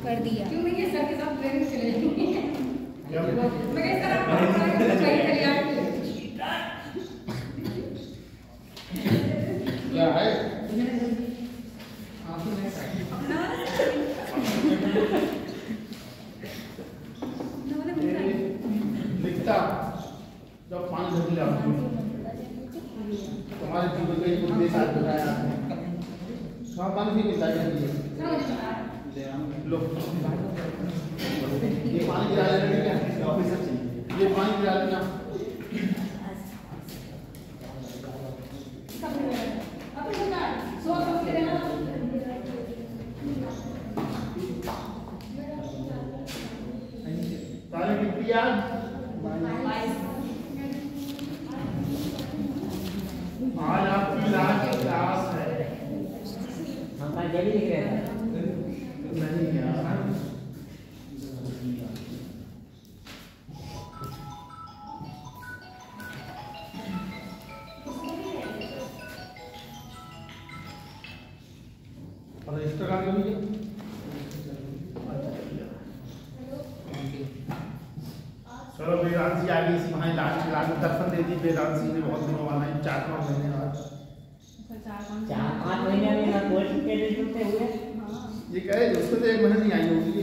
कर दिया क्यों मैं ये सर के साथ ट्रेन चले जाऊंगी मैं इस तरह क्या है लिखता जब 5 घंटे आपको तुम्हारे जीवन के मुद्दे साथ बताया आपने कहाँ पानी भी मिलता है लो ये पानी गिरा लेना ठीक है ये पानी गिरा लेना ताली कितनी याद आज आपकी लास्ट क्लास है हमारा जल्दी लिख रहे हैं नहीं यार रजिस्टर आ गया चलो वेदांशी आ गई इसी बहाने लास्ट क्लास में दर्शन दे दी वेदांशी ने बहुत दिनों वाला 4-5 महीने बाद 4-5 महीने में ना कोर्स के लिए जुटे हुए ये कह रहे उसको तो 1 महीने नहीं आई होगी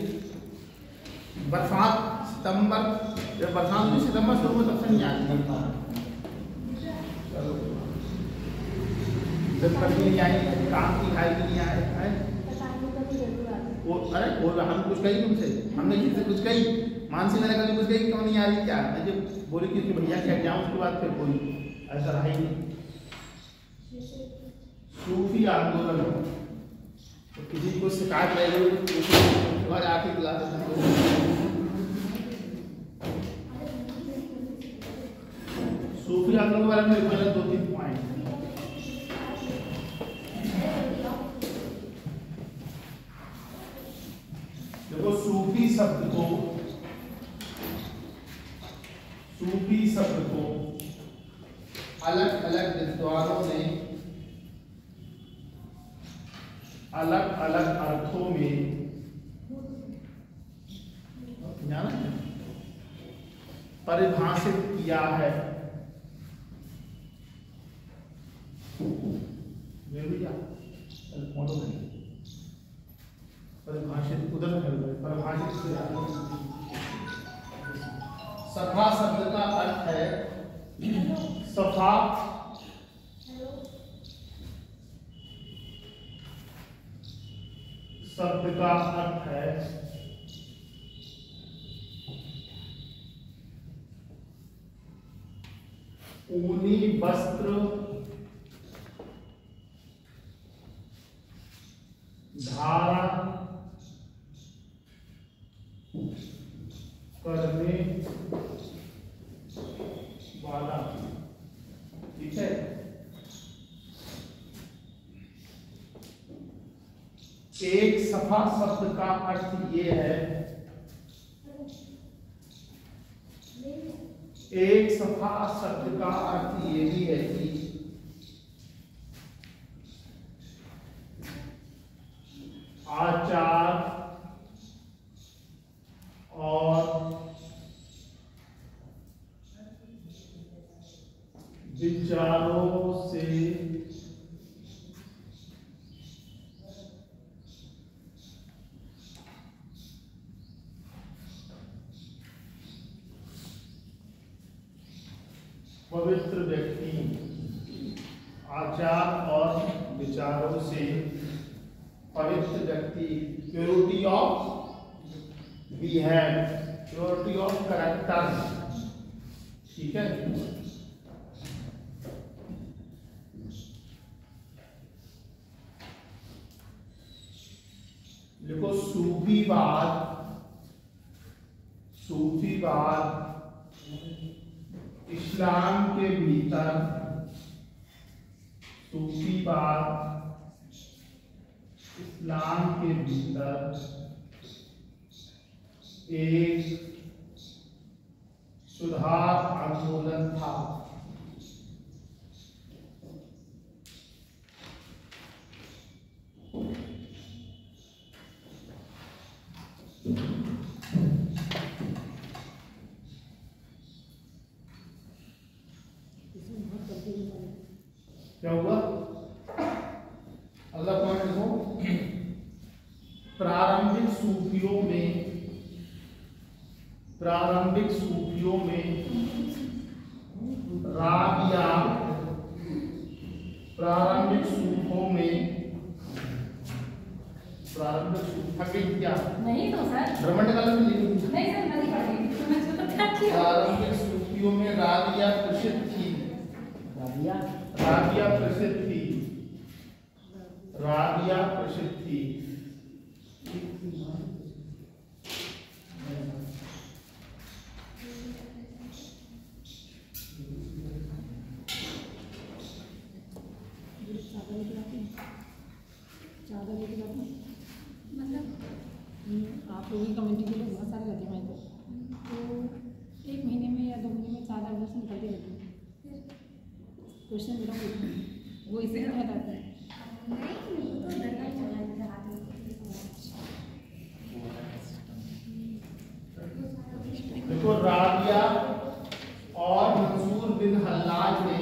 बरसात सितंबर जब बरसात में सितंबर शुरू में तब से नहीं आती चलो जब तक नहीं आई काम की खाई भी नहीं आए है वो अरे वो हम कुछ कही तुमसे हमने किसी कुछ कही मानसी मैंने कभी कुछ कही क्यों नहीं आ रही क्या मैं जब बोली कि उसके भैया के एग्जाम उसके बाद फिर कोई ऐसा रहा ही नहीं सूफी आंदोलन तो किसी को शिकायत रह गई तो आज आके दिला देते सूफी आंदोलन वाले में गलत 2-3 पॉइंट देखो सूफी शब्द को अलग अलग विद्वानों ने अलग अलग अर्थों में जाना परिभाषित किया है परिभाषित उधर परिभाषित किया सफा शब्द का अर्थ है सफा शब्द का अर्थ है ऊनी वस्त्र धारण करने वाला ठीक है एक सफा शब्द का अर्थ ये है एक सफा शब्द का अर्थ ये भी है कि आचार और विचारों से पवित्र व्यक्ति आचार और विचारों से पवित्र व्यक्ति purity of behave purity of character ठीक है देखो सूफीवाद इस्लाम के भीतर सूफीवाद इस्लाम के भीतर एक सुधार आंदोलन था क्या हुआ? अगला पॉइंट देखो, प्रारंभिक सूफियों में राबिया, प्रारंभिक सूफों में क्या नहीं तो सर, ब्रह्मांड काल में लिखी नहीं सर, नहीं पढ़ी मुझे तो क्या किया। प्रारंभिक सूफियों में राबिया प्रसिद्ध थी। राबिया प्रसिद्ध थी। मतलब आप लोगों की कमेटी के लोग बहुत सारे रहते हैं तो एक महीने में या 2 महीने में 4 दर्शन निकलते रहते हैं। क्वेश्चन मेरा वो इसे नहीं बताता है। नहीं, वो तो दरगाह चला जाता है। देखो, राबिया और मंसूर बिन हल्लाज ने,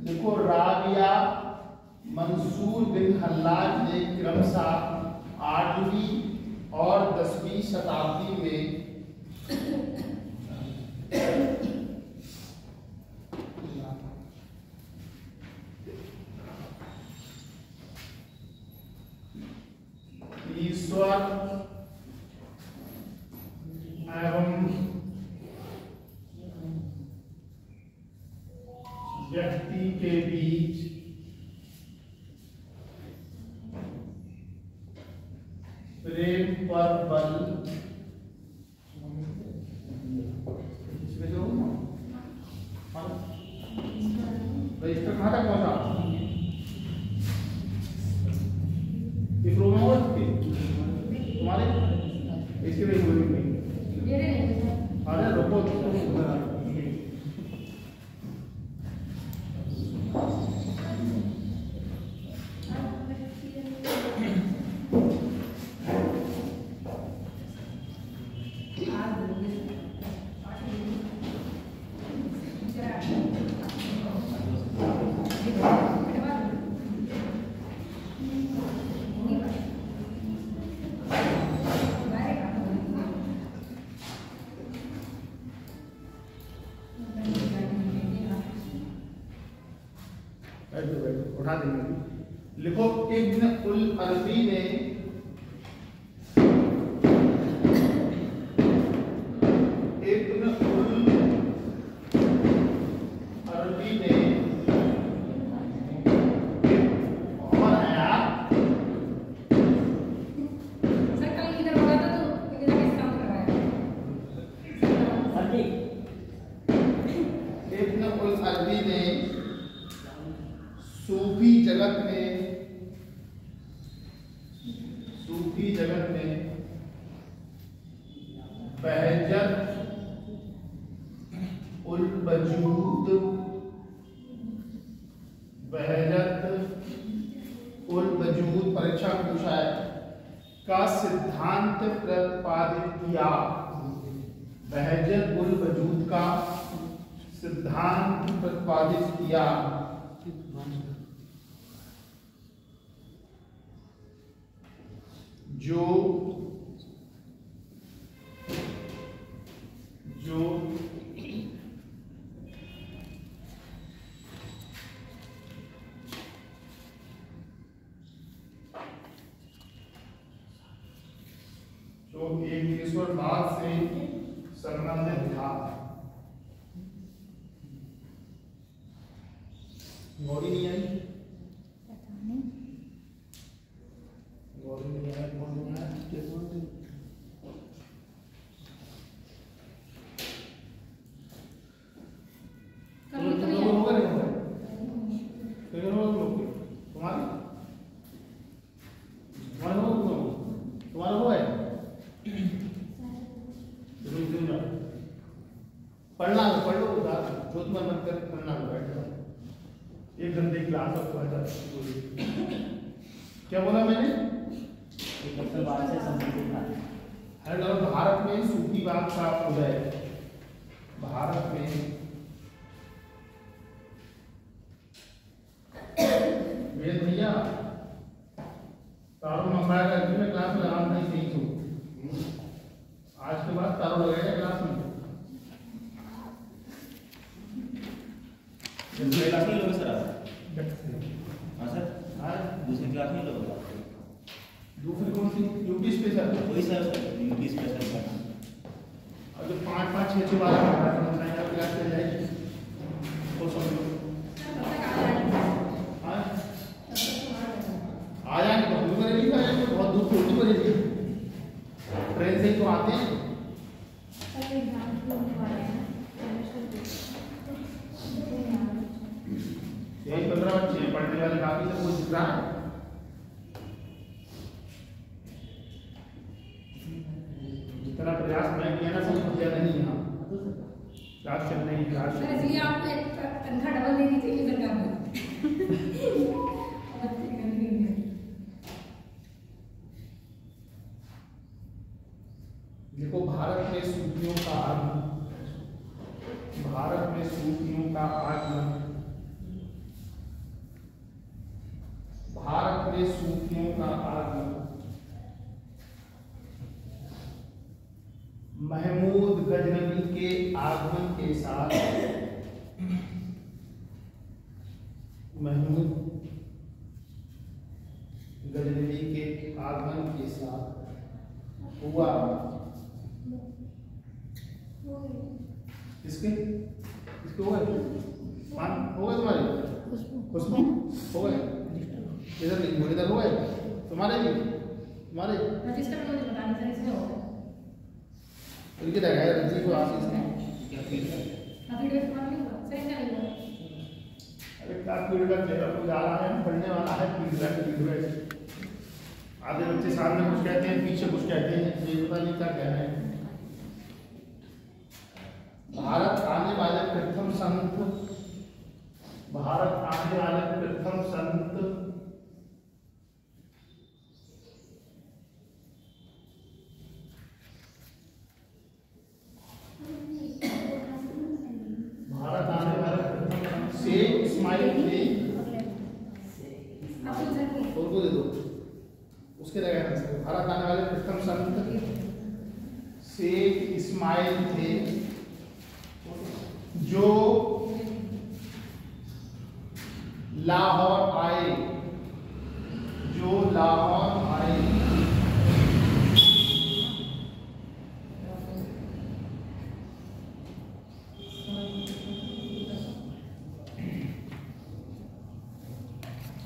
देखो राबिया मंसूर बिन हल्लाज ने क्रमशः 8वीं और 10वीं शताब्दी में ईश्वर एवं व्यक्ति के बीच प्रेम पर बल रजिस्टर कहाँ तक पहुंचा? तुम्हारे इसके लिए मेरे नहीं सर। अरे रुको, उठा देंगे। लिखो, इब्न उल अरबी ने और आया सर कल इधर होगा था तो इधर किस काम करवाया? इब्न उल अरबी ने सूफी जगत में बहजत उल वजूद परीक्षा में पूछा है का सिद्धांत प्रतिपादित किया। बहजत उल वजूद का सिद्धांत प्रतिपादित किया जो एक ईश्वरवाद से संबंधित था। गौरी नहीं आई, गौरी नहीं आया, कौन नहीं आया? तुम्हारा वो है पढ़ना है, पढ़ लो जो तुम्हारा मन कर पढ़ना है, बैठ जाओ 1 घंटे क्लास और क्या बोला मैंने? एक उत्तर बाग से संबंधित था। भारत में सूफी बाग का उदय। भारत में वेद भैया तारों मंगाया करके मैं क्लास में आराम नहीं सही हूँ। आज के बाद तारों लगाएगा क्लास में। दूसरी क्लास नहीं लोगे सर आप? हाँ सर, दूसरी क्लास नहीं लोगे आप? दूसरी कौन सी? UP special. वही सर यूपी स्पेशल का। और जो 5-5, 6-6 बार का क्लास चल जाएगी वो समझो। आ जाएंगे बहुत दूर पड़ेगी, आ जाएंगे बहुत दूर छोटी पड़ेगी। ट्रेन से ही तो आते हैं। यही 15 बच्चे हैं पढ़ने वाले, बाकी सब कुछ दिख रहा है। जितना प्रयास मैं किया ना सब किया नहीं यहाँ क्लास चल रही क्लास। सर इसलिए आप एक तनख्वाह डबल देनी चाहिए सरकार को। देखो भारत में सूफियों का आगमन, भारत में सूफियों का आगमन, भारत में सूफियों का आगमन महमूद गजनवी के आगमन के साथ, महमूद गजनवी के आगमन के साथ हुआ। किसके किसके हो गए? मान हो गए तुम्हारे? खुशबू हो गए? इधर नहीं बोले, इधर हो गए तुम्हारे भी? तुम्हारे रजिस्टर में मुझे बताना सर इसमें होगा। इनके देखा है रंजी को आशीष ने क्या फील है? अभी डेट तुम्हारा नहीं हुआ सर, इसका नहीं हुआ। अरे क्लास पीरियड का चेहरा कुछ आ रहा है, पढ़ने वाला है फीडबैक। आधे बच्चे सामने कुछ कहते हैं, पीछे कुछ कहते हैं, ये पता नहीं क्या कह रहे हैं। भारत आने वाले प्रथम संत, भारत आने वाले प्रथम संत भारत आने वाले प्रथम संत शेख इस्माइल थे। उनको दे दो, उसके जगह भारत आने वाले प्रथम संत शेख इस्माइल थे, जो लाहौर आए, जो लाहौर आए।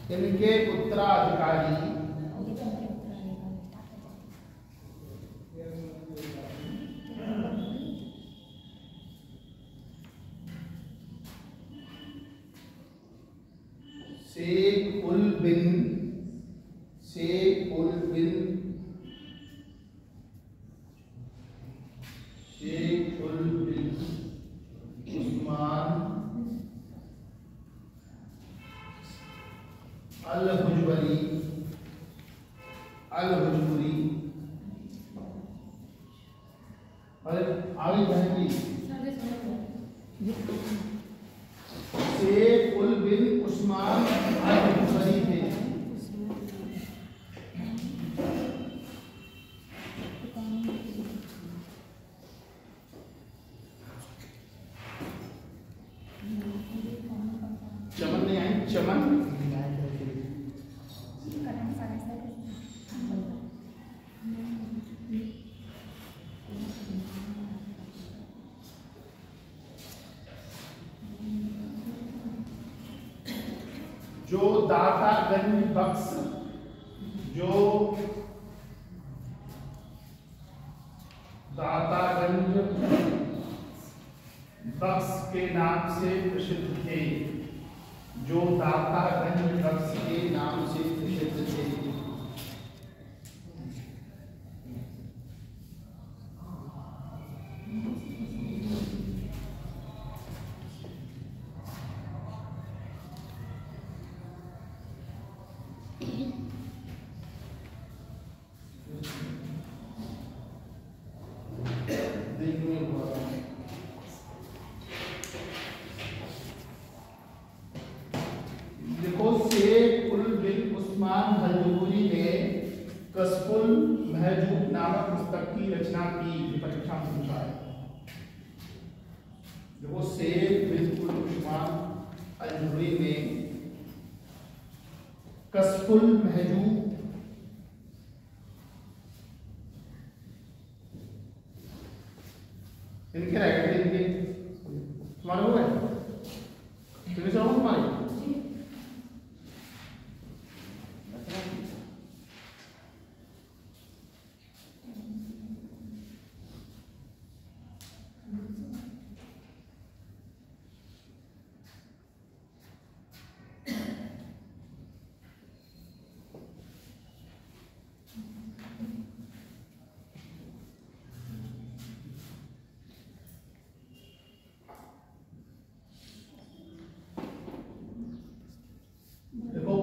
इनके उत्तराधिकारी शेख उल बिन उस्मान अल-हुजबरी और आगे बहन शेख उल बिन उस्मान अल-हुजबरी थे। चमन नहीं आई, चमन जो दातागंज बक्स, जो दातागंज बक्स के नाम से प्रसिद्ध थे, जो दातागंज बक्स के नाम से प्रसिद्ध थे। कसफुल महजूब नामक पुस्तक की रचना की, परीक्षा में पूछा है। देखो शेख बिल्कुल उस्मान अल-जुहरी ने कसफुल महजूब इनके रहेगा, इनके तुम्हारे हो गए, तुम्हें चलो तुम्हारे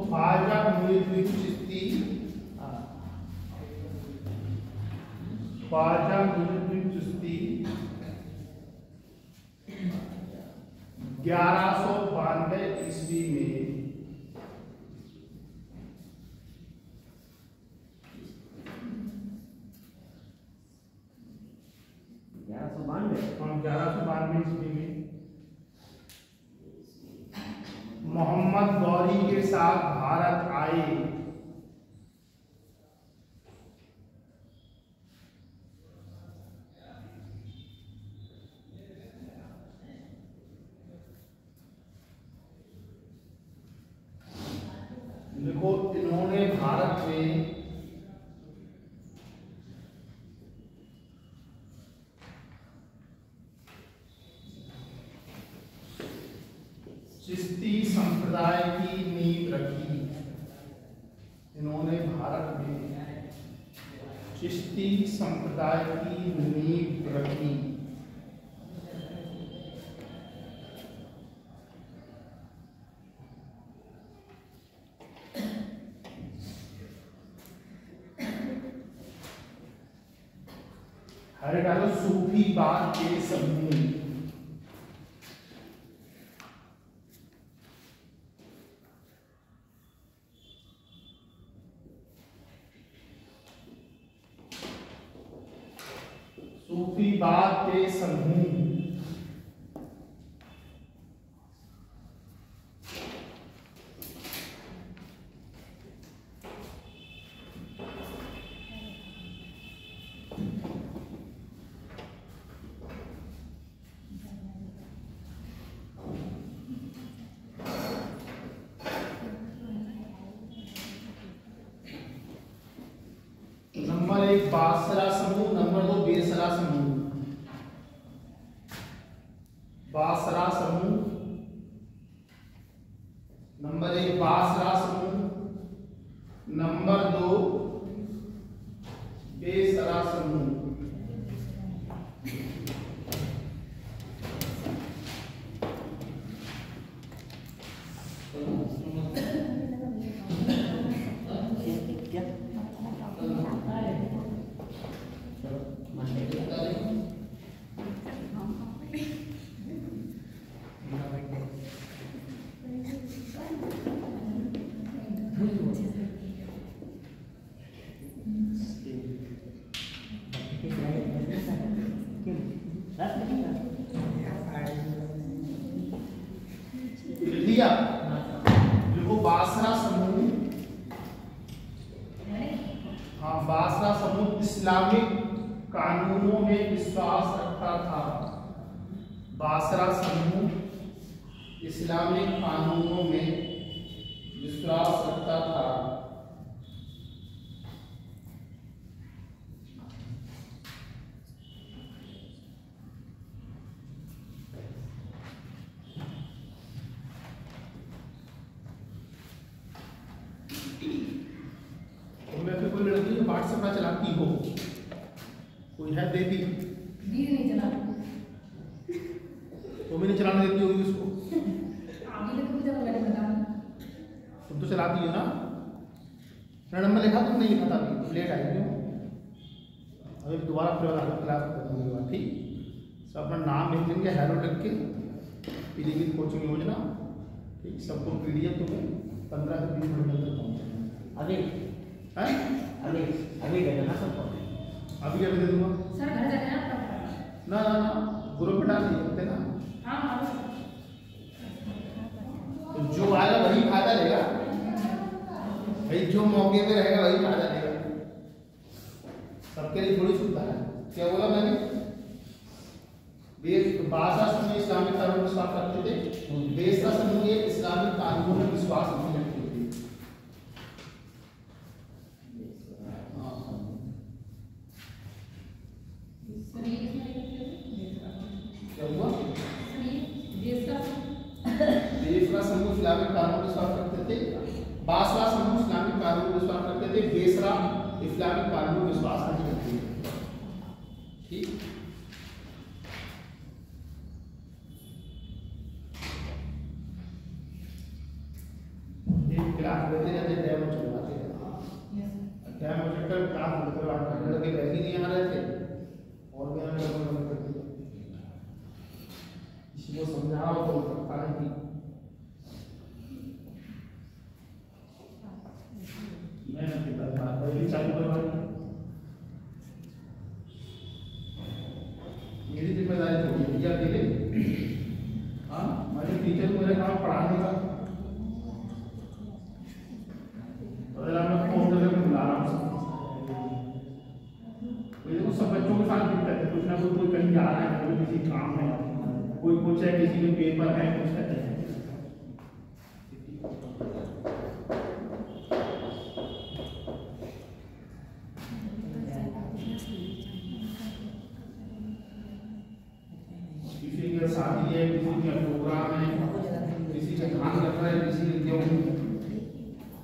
ख्वाजा मुइनुद्दीन चिश्ती, ख्वाजा मुइनुद्दीन चिश्ती 1192 ईस्वी में मोहम्मद गौरी के साथ भारत आए। देखो इन्होंने भारत में चिश्ती संप्रदाय की नींव रखी। इन्होंने भारत में चिश्ती संप्रदाय की नींव रखी। हरे डालो सूफीवाद के समूह। सूफीवाद के समूह नंबर 1 बासरा समूह, नंबर 2 बेसरा समूह। बासरा समूह, नंबर 1 बासरा समूह, नंबर 2 बेसरा समूह। लिया देखो बासरा समूह, हाँ बासरा समूह इस्लामिक कानूनों में विश्वास रखता था। बासरा समूह इस्लामिक कानूनों में विश्वास रखता था। कोई लड़की व्हाट्सएप पर चलाती हो, कोई है देती, दीदी नहीं चला, तो भी नहीं चलाने देती होगी उसको। आगे तक मुझे मैंने बताया, तुम तो चलाती हो ना। मेरा नंबर लिखा, तुम नहीं लिखा था अभी, तुम लेट आई क्यों? अभी दोबारा फिर क्लास खत्म होगी, ठीक। सब अपना नाम लिख देंगे, हेलो लिख के, पीलीभीत कोचिंग योजना, ठीक। सबको PDF तुम्हें 15 से 20 मिनट तक पहुँचेगा। अभी है अभी दे देना सबको। अभी क्या दे दूंगा? सर घर जाके ना तब ना ना ना ग्रुप में डाल दिए ना। हाँ हाँ तो जो आएगा वही फायदा लेगा भाई, जो मौके पे रहेगा वही फायदा लेगा। सबके लिए थोड़ी सुविधा है। क्या बोला मैंने? बासा समूह इस्लामिक कानून में विश्वास रखते थे, बेसरा समूह इस्लामिक कानून में विश्वास नहीं रखते थे। क्या हुआ? बेसरा समूह इस्लामिक कानून में विश्वास रखते थे, बासरा समूह इस्लामिक कानून में विश्वास रखते थे, बेसरा इस्लामिक कानून में विश्वास नहीं रखते थे। ठीक, क्लास लेते जाते डेमो चलवाते डेमो चक्कर क्लास लेकर लड़के बैठ ही नहीं आ रहे थे और भी हमें किसी को समझाओ तो सकता है कि मैंने कितना बात पहली चालू करवाई। मेरी जिम्मेदारी तो भैया के लिए, हाँ मेरे टीचर को मेरा काम पढ़ाने का। मैं फोन करके बुला रहा हूँ सब बच्चों के साथ दिक्कत है, कुछ ना कुछ कोई कहीं जा रहा है, कोई किसी काम में, कोई कुछ है, किसी के पेपर है, कुछ है। किसी की शादी है, किसी का प्रोग्राम है, किसी का धान कर रहा है, किसी के गेहूं,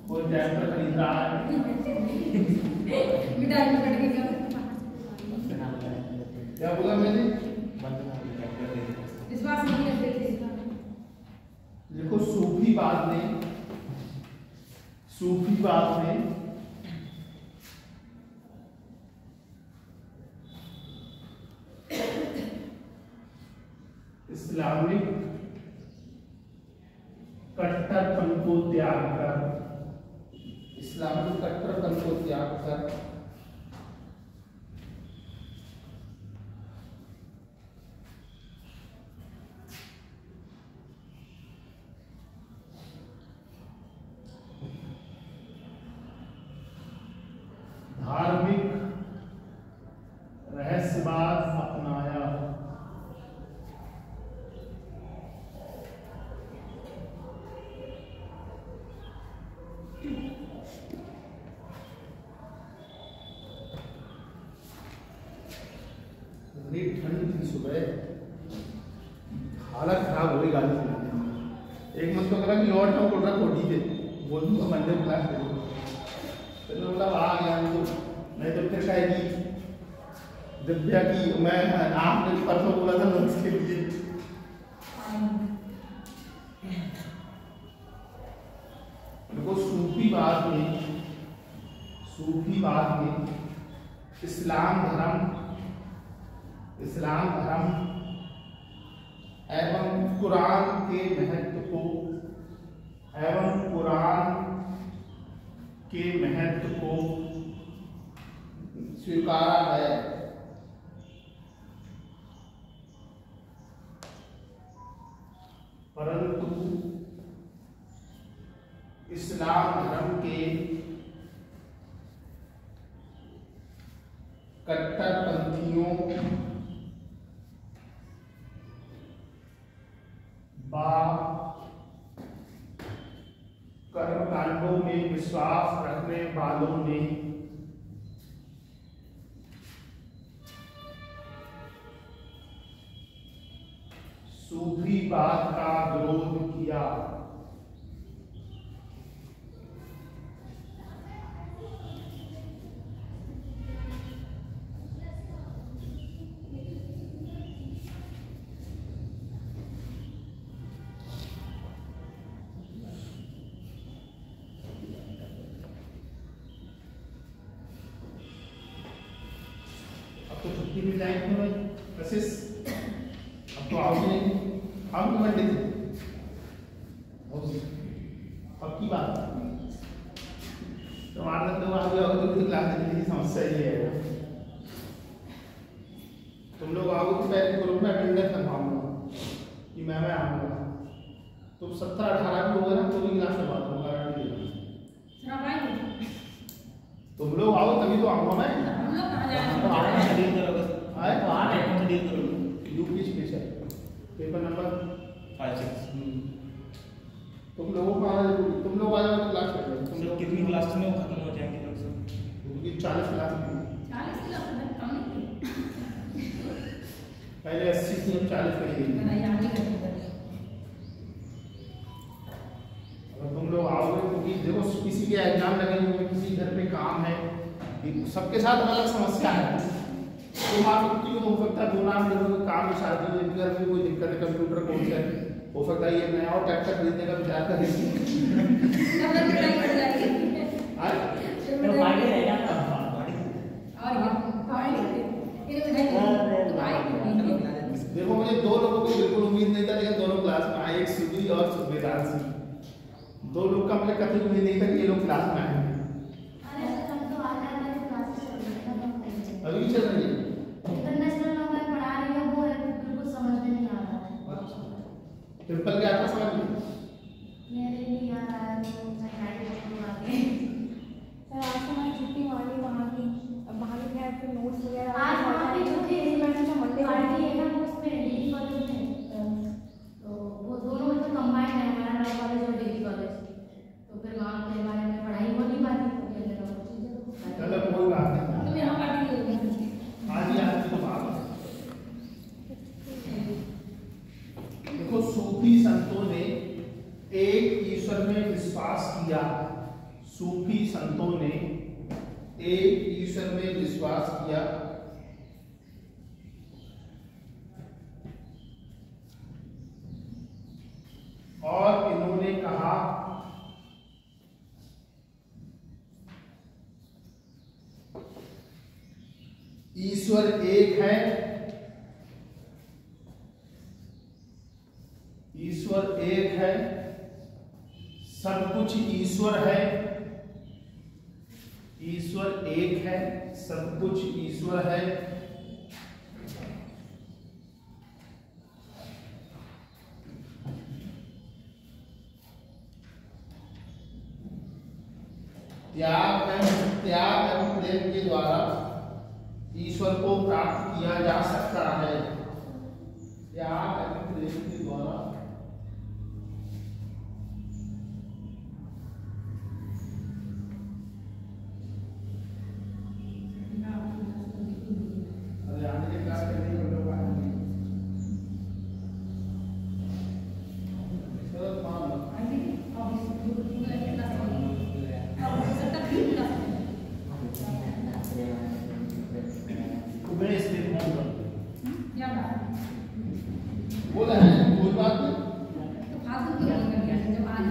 कोई ट्रैक्टर खरीद रहा है। मिठाई में कट गई क्या बोला मैंने? विश्वास नहीं करते थे। देखो सूफी बात में इस्लामिक कट्टरपन को त्याग कर, इस्लामिक कट्टरपन को त्याग कर धार्मिक रहस्यवाद अपनाया। ठंड थी सुबह, हालत खराब हो गई गाड़ी चलाने में। एक मन तो करा कि लौट जाऊँ कोटरा कोटी से, बोल दूंगा मंडे क्लास दे दो, फिर मैं बोला आ गया तो नहीं तो फिर कहेगी दिव्या की मैं आपने परसों बोला था लंच के लिए। देखो सूफी बात में इस्लाम धर्म एवं कुरान के महत्व को स्वीकारा है। परंतु इस्लाम धर्म के कट्टरपंथियों कर्मकांडों में विश्वास रखने वालों ने सूफी बात का विरोध किया। तो छुट्टी मिल जाएगी भाई प्रोसेस, अब तो आओगे नहीं, आओगे मंडे से पक्की बात। तो हमारे तो आओगे तो क्लास समस्या ये है, तुम लोग आओगे तो पहले ग्रुप में अटेंडेंस बनवाऊंगा कि मैं आऊँगा, तुम 17-18 भी होगा ना तो भी क्लास में बात होगा, गारंटी देना। तुम लोग आओ तभी तो आऊँगा मैं। हम लोग कहाँ जाएंगे? तो आप कौन सा डील करोगे? आए तो आप कौन सा डील करोगे? UP special paper number 5-6। तुम लोगों को आना जरूरी, तुम लोग आ जाओ तो क्लास कर लो। तुम सर लोग कितनी क्लास में वो खत्म हो जाएंगे लोग सब? क्योंकि 40 क्लास में 40 किलो कम नहीं पहले 80 थी, हम 40 करेंगे। बनाई आगे करते अगर तुम लोग आओगे क्योंकि देखो किसी के एग्जाम लगे हुए, किसी घर पे काम है, सबके साथ अलग समस्या है। तो आप व्यक्ति को हो सकता है 2 नाम लोगों के काम में शादी में घर में कोई दिक्कत है, कंप्यूटर कोर्स है, हो सकता है ये नया और ट्रैक्टर खरीदने का विचार करें। सब लोग पिटाई कर जाएगी। तो फायदे रह जाता और देखो मुझे 2 लोगों को बिल्कुल उम्मीद नहीं था, लेकिन दोनों क्लास में आए, एक सुबी और सुबेदार। 2 लोग का मुझे कभी उम्मीद नहीं था कि ये लोग क्लास में आएंगे। अभी चल रही है ट्रिपल क्या था समझ में? छुट्टी मारी वहाँ की, अब वहाँ की खैर फिर नोट्स वगैरह आज वहाँ पे छुट्टी है, मैंने जो मंडे पार्टी है ना वो उसमें डिग्री कॉलेज में, तो वो दोनों मतलब कंबाइंड है, हमारा लॉ कॉलेज और डिग्री कॉलेज, तो फिर वहाँ के बारे में पढ़ाई हो नहीं पाती, चलो कोई बात नहीं, तुम यहाँ पार्टी करोगे? आज ही आज की बात है। देखो सूफी संतों ने एक ईश्वर में विश्वास किया, सूफी संतों ने एक ईश्वर में विश्वास किया, और इन्होंने कहा ईश्वर एक है, ईश्वर एक है, सब कुछ ईश्वर है, ईश्वर एक है, सब कुछ ईश्वर है, त्याग एवं प्रेम के द्वारा ईश्वर को प्राप्त किया जा सकता है, त्याग एवं प्रेम के द्वारा बोला है कोई बात नहीं, तो फालतू क्यों नहीं कर दिया जब आज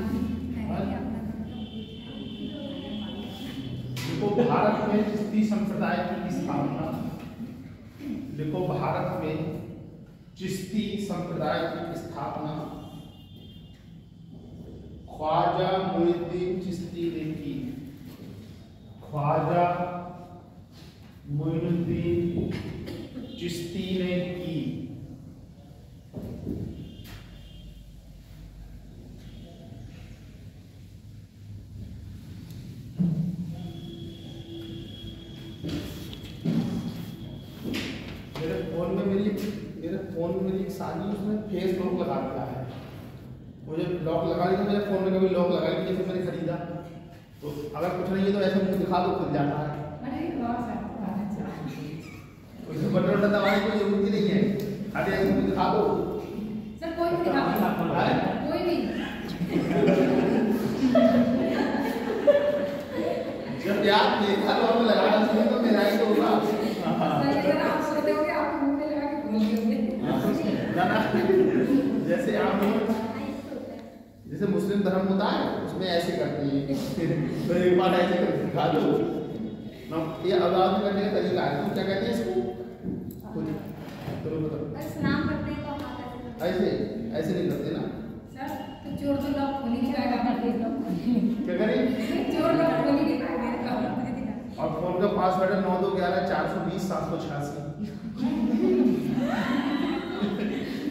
देखो भारत में चिश्ती संप्रदाय की स्थापना, देखो भारत में चिश्ती संप्रदाय की स्थापना ख्वाजा मोइनुद्दीन चिश्ती ने की, ख्वाजा मोइनुद्दीन चिश्ती ने की। मेरे फोन में मेरी एक साली उसने फेस लॉक लगा दिया है, मुझे लॉक लगा दिया, मेरे फोन में कभी लॉक लगा नहीं, जैसे मैंने खरीदा तो अगर कुछ नहीं है तो ऐसे मुझे दिखा दो खुल जाता है, उसमें बटन वटन दबाने की जरूरत ही नहीं है, खाली ऐसे मुझे दिखा दो। सर कोई भी दिखा, कोई भी जब याद देखा तो हमें लगा तो मेरा ही तो होगा। आप सोते होगे, आप मुंह में लगा के बोलते होगे। जैसे आप जैसे मुस्लिम धर्म होता है उसमें ऐसे करते हैं, तो एक बार ऐसे कर दिखा दो ना, ये आवाज करने का तरीका है, तो क्या कहते हैं इसको, चलो बताओ। स्नान करते हैं तो ऐसे ऐसे नहीं करते ना, सर तो चोर तो लॉक खोल ही नहीं पाएगा, क्या करें चोर लॉक खोल ही नहीं पाएगा, और फोन का पासवर्ड है 9211420786।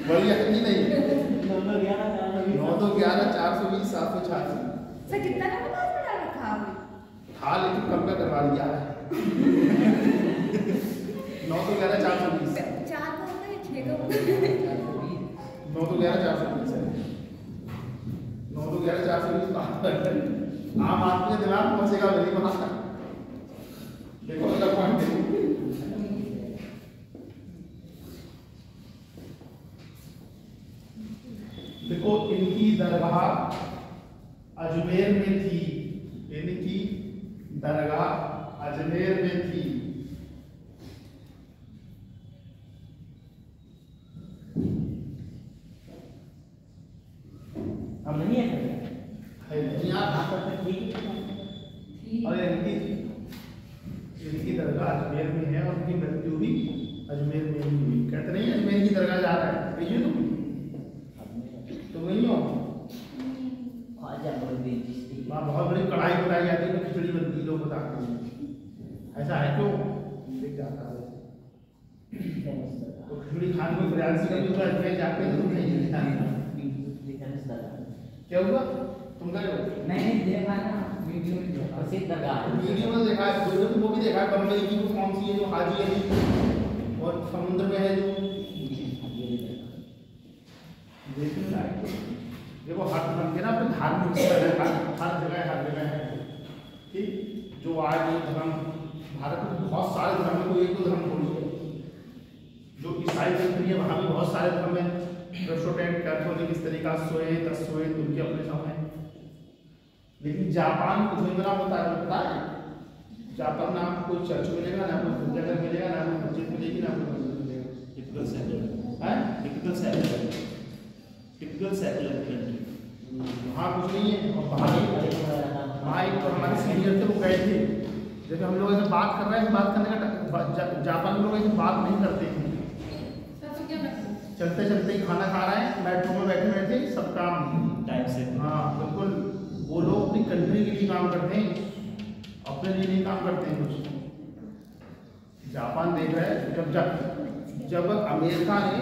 बढ़िया नहीं नहीं 9211420786 सर कितना का पासवर्ड डाल रखा आपने? था लेकिन कम का करवा दिया है 921142 4 का होता है 6 का होता है? 921142 है 921142 आम आदमी का दिमाग पहुंचेगा मेरी वहां। देखो अगला पॉइंट देखो इनकी दरगाह अजमेर में थी। इनकी दरगाह अजमेर में थी। अब नहीं है और इनकी दरगाह अजमेर में है और उनकी मृत्यु भी अजमेर में ही हुई। कहते नहीं अजमेर की दरगाह जा रहा है ये तुम नहीं हो। वहाँ बहुत बड़ी कढ़ाई बनाई जाती है, खिचड़ी बनती, लोग बताते हैं ऐसा है क्यों देख जाता है। तो खिचड़ी खाने में प्रयास कभी तो अजमेर जाके जरूर नहीं क्या हुआ तुम गए हो? नहीं देखा ना वीडियो में देखा प्रसिद्ध दरगाह वीडियो में देखा है, वीडियो में वो भी देखा है। बम्बई की वो कौन सी है जो हाजी अली और समुद्र में है जो देखो हर धर्म के ना अपने धार्मिक स्थल है, हर जगह है। ठीक जो आज ये धर्म भारत में बहुत सारे धर्म है, कोई एक दो धर्म थोड़ी है। जो ईसाई कंट्री है वहाँ भी बहुत सारे धर्म है, प्रोटेस्टेंट कैथोलिक इस तरीका श्वेत अश्वेत उनके अपने सब हैं। लेकिन जापान कुछ नहीं बना होता है। जापान ना आपको कोई चर्च मिलेगा, ना कोई गिरजाघर मिलेगा, ना कोई मस्जिद मिलेगी, ना कोई मंदिर मिलेगा। Typical secular country. वहाँ कुछ नहीं है। और वहाँ एक तो हमारे सीनियर थे वो गए थे, जब हम लोग ऐसे बात कर रहे हैं, बात करने का जापान में लोग ऐसे बात नहीं करते हैं। चलते चलते ही खाना खा रहे हैं, मेट्रो में बैठे बैठे सब काम टाइम से। हाँ बिल्कुल, वो लोग अपनी कंट्री के लिए काम करते हैं, अपने लिए नहीं काम करते हैं कुछ। जापान देख रहे हैं जब अमेरिका ने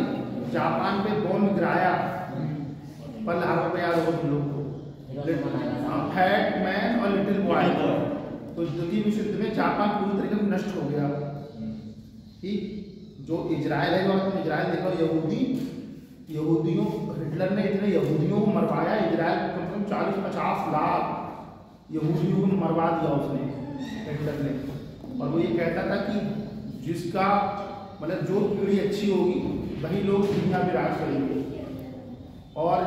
जापान पे बॉम्ब गिराया, पल आगे पे याद होगा तुम लोग को, फैट मैन और लिटिल बॉय, तो द्वितीय विश्व युद्ध में जापान पूरी तरीके से नष्ट हो गया। ठीक जो इजराइल है, और तुम इजराइल देखो, यहूदियों हिटलर ने इतने यहूदियों को मरवाया, इजराइल कम से कम 40-50 लाख यहूदियों को मरवा दिया उसने, हिटलर ने। और वो ये कहता था कि जिसका मतलब जो पीढ़ी अच्छी होगी वही लोग दुनिया में राज करेंगे। और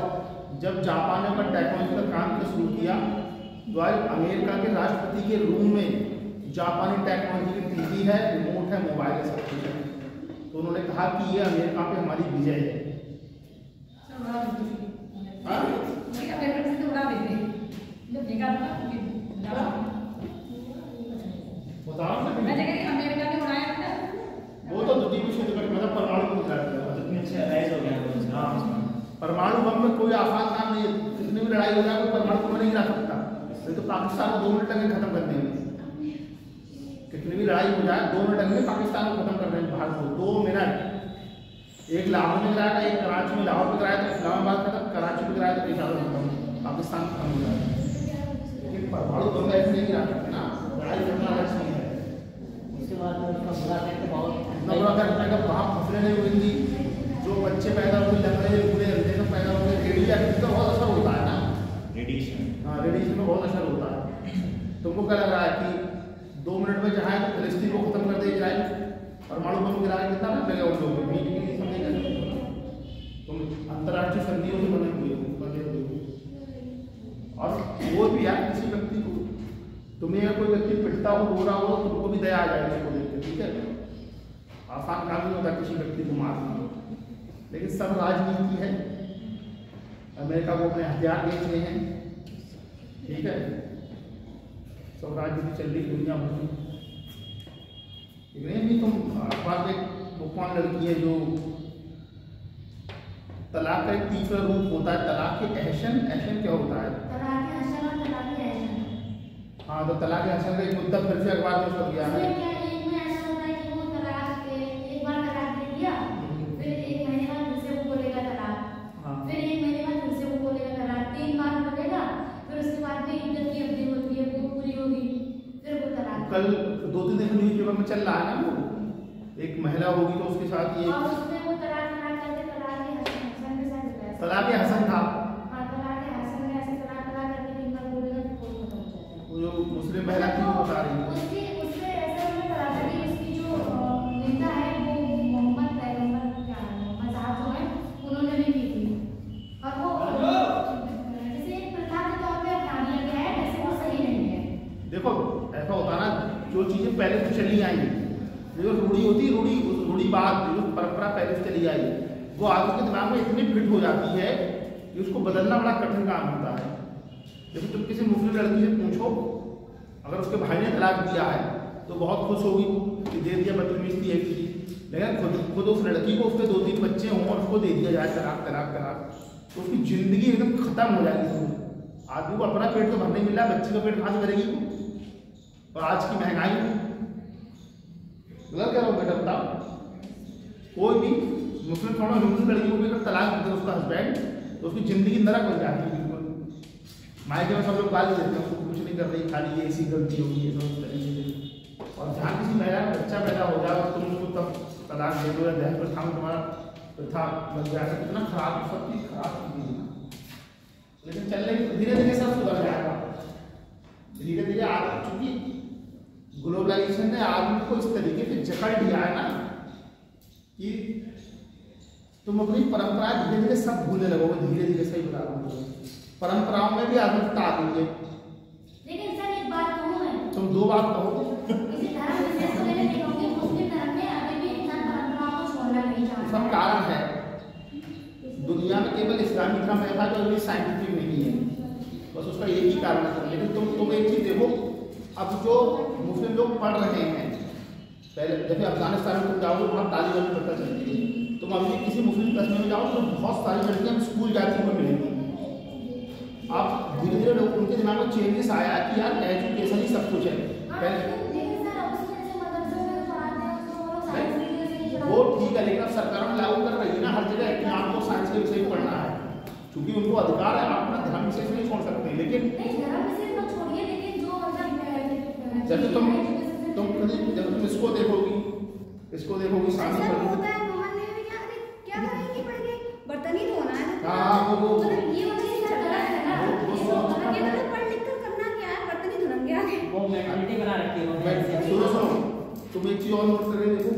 जब जापान ने अपना टेक्नोलॉजी का काम शुरू किया तो आज अमेरिका के राष्ट्रपति के रूम में जापानी टेक्नोलॉजी की टीवी है, रिमोट है, मोबाइल है, सब कुछ है। तो उन्होंने कहा कि ये अमेरिका पे हमारी विजय है। वो तो द्वितीय विश्व युद्ध में मतलब परमाणु बम परमाणु बम में कोई आसान काम नहीं है, कितनी भी लड़ाई हो जाए कोई परमाणु बम नहीं गिरा सकता। नहीं तो पाकिस्तान को 2 मिनट लगे खत्म कर देंगे। कितनी भी लड़ाई हो जाए 2 मिनट में पाकिस्तान को खत्म कर देंगे, भारत को 2 मिनट। एक लाहौर में गिराया था, एक कराची में, लाहौर में गिराया तो इस्लामाबाद खत्म, कराची में गिराया तो पेशावर खत्म, पाकिस्तान खत्म हो जाए। लेकिन परमाणु बम ऐसे नहीं गिरा सकते ना, लड़ाई करना ऐसा नहीं है। उसके बाद उसका बुरा करके बहुत नवरा करने का वहाँ फसलें नहीं हुई, जो बच्चे पैदा हुए लंगड़े पूरे अंधे में पैदा हुए, रेडिएशन का बहुत असर होता है ना, रेडिएशन। हाँ रेडिएशन में बहुत असर होता है। तुमको क्या लग रहा है कि 2 मिनट में जहाँ है तो फिलिस्तीन को खत्म कर दे इजराइल, परमाणु बम गिरा के कितना टाइम लगेगा उन लोगों को? मीटिंग के लिए समझे कैसे? तुम अंतर्राष्ट्रीय संधियों से बने हुए हो। और वो भी यार किसी व्यक्ति को, तुम्हें अगर कोई व्यक्ति पिटता हो, रो रहा हो, तुमको भी दया आ जाएगी उसको देख के, ठीक है? आसान काम नहीं होता किसी व्यक्ति को मारना, लेकिन सब राजनीति है। अमेरिका को अपने हथियार बेचने हैं, ठीक है? सब राजनीति चल रही दुनिया भर में। भी तुम अखबार में वो कौन लड़की है जो तलाक का एक तीसरा रूप होता है, तलाक के एहसन क्या होता है? हाँ तो तलाक हसन का एक मुद्दा फिर से अखबार में चल गया है। उसमें क्या एक में ऐसा होता है कि वो तलाक एक बार तलाक दे दिया, फिर 1 महीने बाद फिर से वो बोलेगा तलाक, हाँ। फिर 1 महीने बाद फिर से वो बोलेगा तलाक, 3 बार बोलेगा, फिर उसके बाद भी इद्दत की अवधि होती है, वो पूरी होगी, फिर वो तलाक। कल 2-3 दिन न्यूज़पेपर में चल रहा है ना, वो एक महिला होगी तो उसके साथ ये और उसमें वो तलाक करके तलाक हसन के साथ होता है। तलाक हसन था, हाँ, तलाक हसन में ऐसे तलाक करके 3 बार बोलेगा तो कोई खत्म हो जाता है। वो जो मुस्लिम महिला थी वो बता रही है। उससे ऐसा हमें पता था कि उसकी जो नेता है वो मोहम्मद साहब जो है उन्होंने भी की थी, और वो जैसे एक प्रथा के तौर पे अपना लिया गया है, वैसे वो सही नहीं है। देखो ऐसा होता ना, जो चीजें पहले से चली आई, जो रूढ़ी होती है, रूढ़ीवाद जो परंपरा पहले से चली आई, वो आदमी के दिमाग में इतनी फिट हो जाती है कि उसको बदलना बड़ा कठिन काम होता है। जैसे तुम किसी मुस्लिम लड़की से पूछो, अगर उसके भाई ने तलाक दिया है तो बहुत खुश होगी कि दे दिया, बदतमीज थी एक चीज, लेकिन खुद उस लड़की को उसके 2-3 बच्चे हों और उसको दे दिया जाए तलाक, तो उसकी जिंदगी एकदम खत्म हो जाएगी। आदमी को अपना पेट तो भरने मिल रहा है, बच्चे का पेट कहाँ से भरेगी? और आज की महंगाई गलत कह रहा हूँ बेटा, बताओ। कोई भी मुस्लिम थोड़ा हिंदू लड़की को भी अगर तलाक देते उसका हस्बैंड, तो उसकी जिंदगी नरक बन जाती है बिल्कुल। मायके में सब लोग गाली देते हैं, उसको कुछ नहीं कर रही, खाली ये ऐसी गलती होगी, ये सब तरीके से। और जहाँ किसी महिला का बच्चा पैदा हो जाए और तुम उसको तब तलाक दे दो या दहेज प्रथा में तुम्हारा प्रथा बन जाए, कितना खराब, सब चीज खराब चीज है। लेकिन चलने धीरे धीरे सब सुधर जाएगा, धीरे धीरे। आज चूंकि ग्लोबलाइजेशन ने आदमी को इस तरीके से जकड़ लिया है ना कि तुम अपनी परंपरा धीरे धीरे सब भूलने लगोगे, धीरे धीरे। सही बता रहा हूँ, परंपराओं में भी आधुनिकता आ गई है। लेकिन सर एक बात कहूँ मैं, तुम 2 बात कहो। किसी धर्म विशेष को लेने नहीं कहूँगी, मुस्लिम धर्म में अभी भी इंसान परंपराओं को छोड़ना नहीं चाहता। सब कारण है, दुनिया में केवल इस्लामी धर्म ऐसा जो अभी साइंटिफिक नहीं है, बस उसका एक ही कारण है। लेकिन तुम एक चीज देखो, अब जो मुस्लिम लोग पढ़ रहे हैं, पहले जैसे अफगानिस्तान में तुम जाओगे वहाँ तालिबान में पता चलती है, तुम अभी किसी मुस्लिम कस्बे में जाओ तो बहुत सारी लड़कियां स्कूल जाती हुई मिलेंगी। अब धीरे धीरे लोग उनके दिमाग में चेंजेस आया कि यार एजुकेशन ही सब कुछ है। पहले वो ठीक है, लेकिन अब सरकार में लागू कर रही है ना हर जगह कि आपको साइंस के विषय पढ़ना है, क्योंकि उनको अधिकार है, आप अपना धर्म विशेष नहीं छोड़ सकते। लेकिन जब तुम इसको देखोगी शादी करोगी, बर्तन ही धोना है। हाँ वो ये वाली चीज़ गलत है ना, ये मतलब पढ़ लिख कर करना क्या है, बर्तन ही धोना क्या है। वो मेंटालिटी बना रखी है सुनो तुम एक चीज और नोट करके देखो,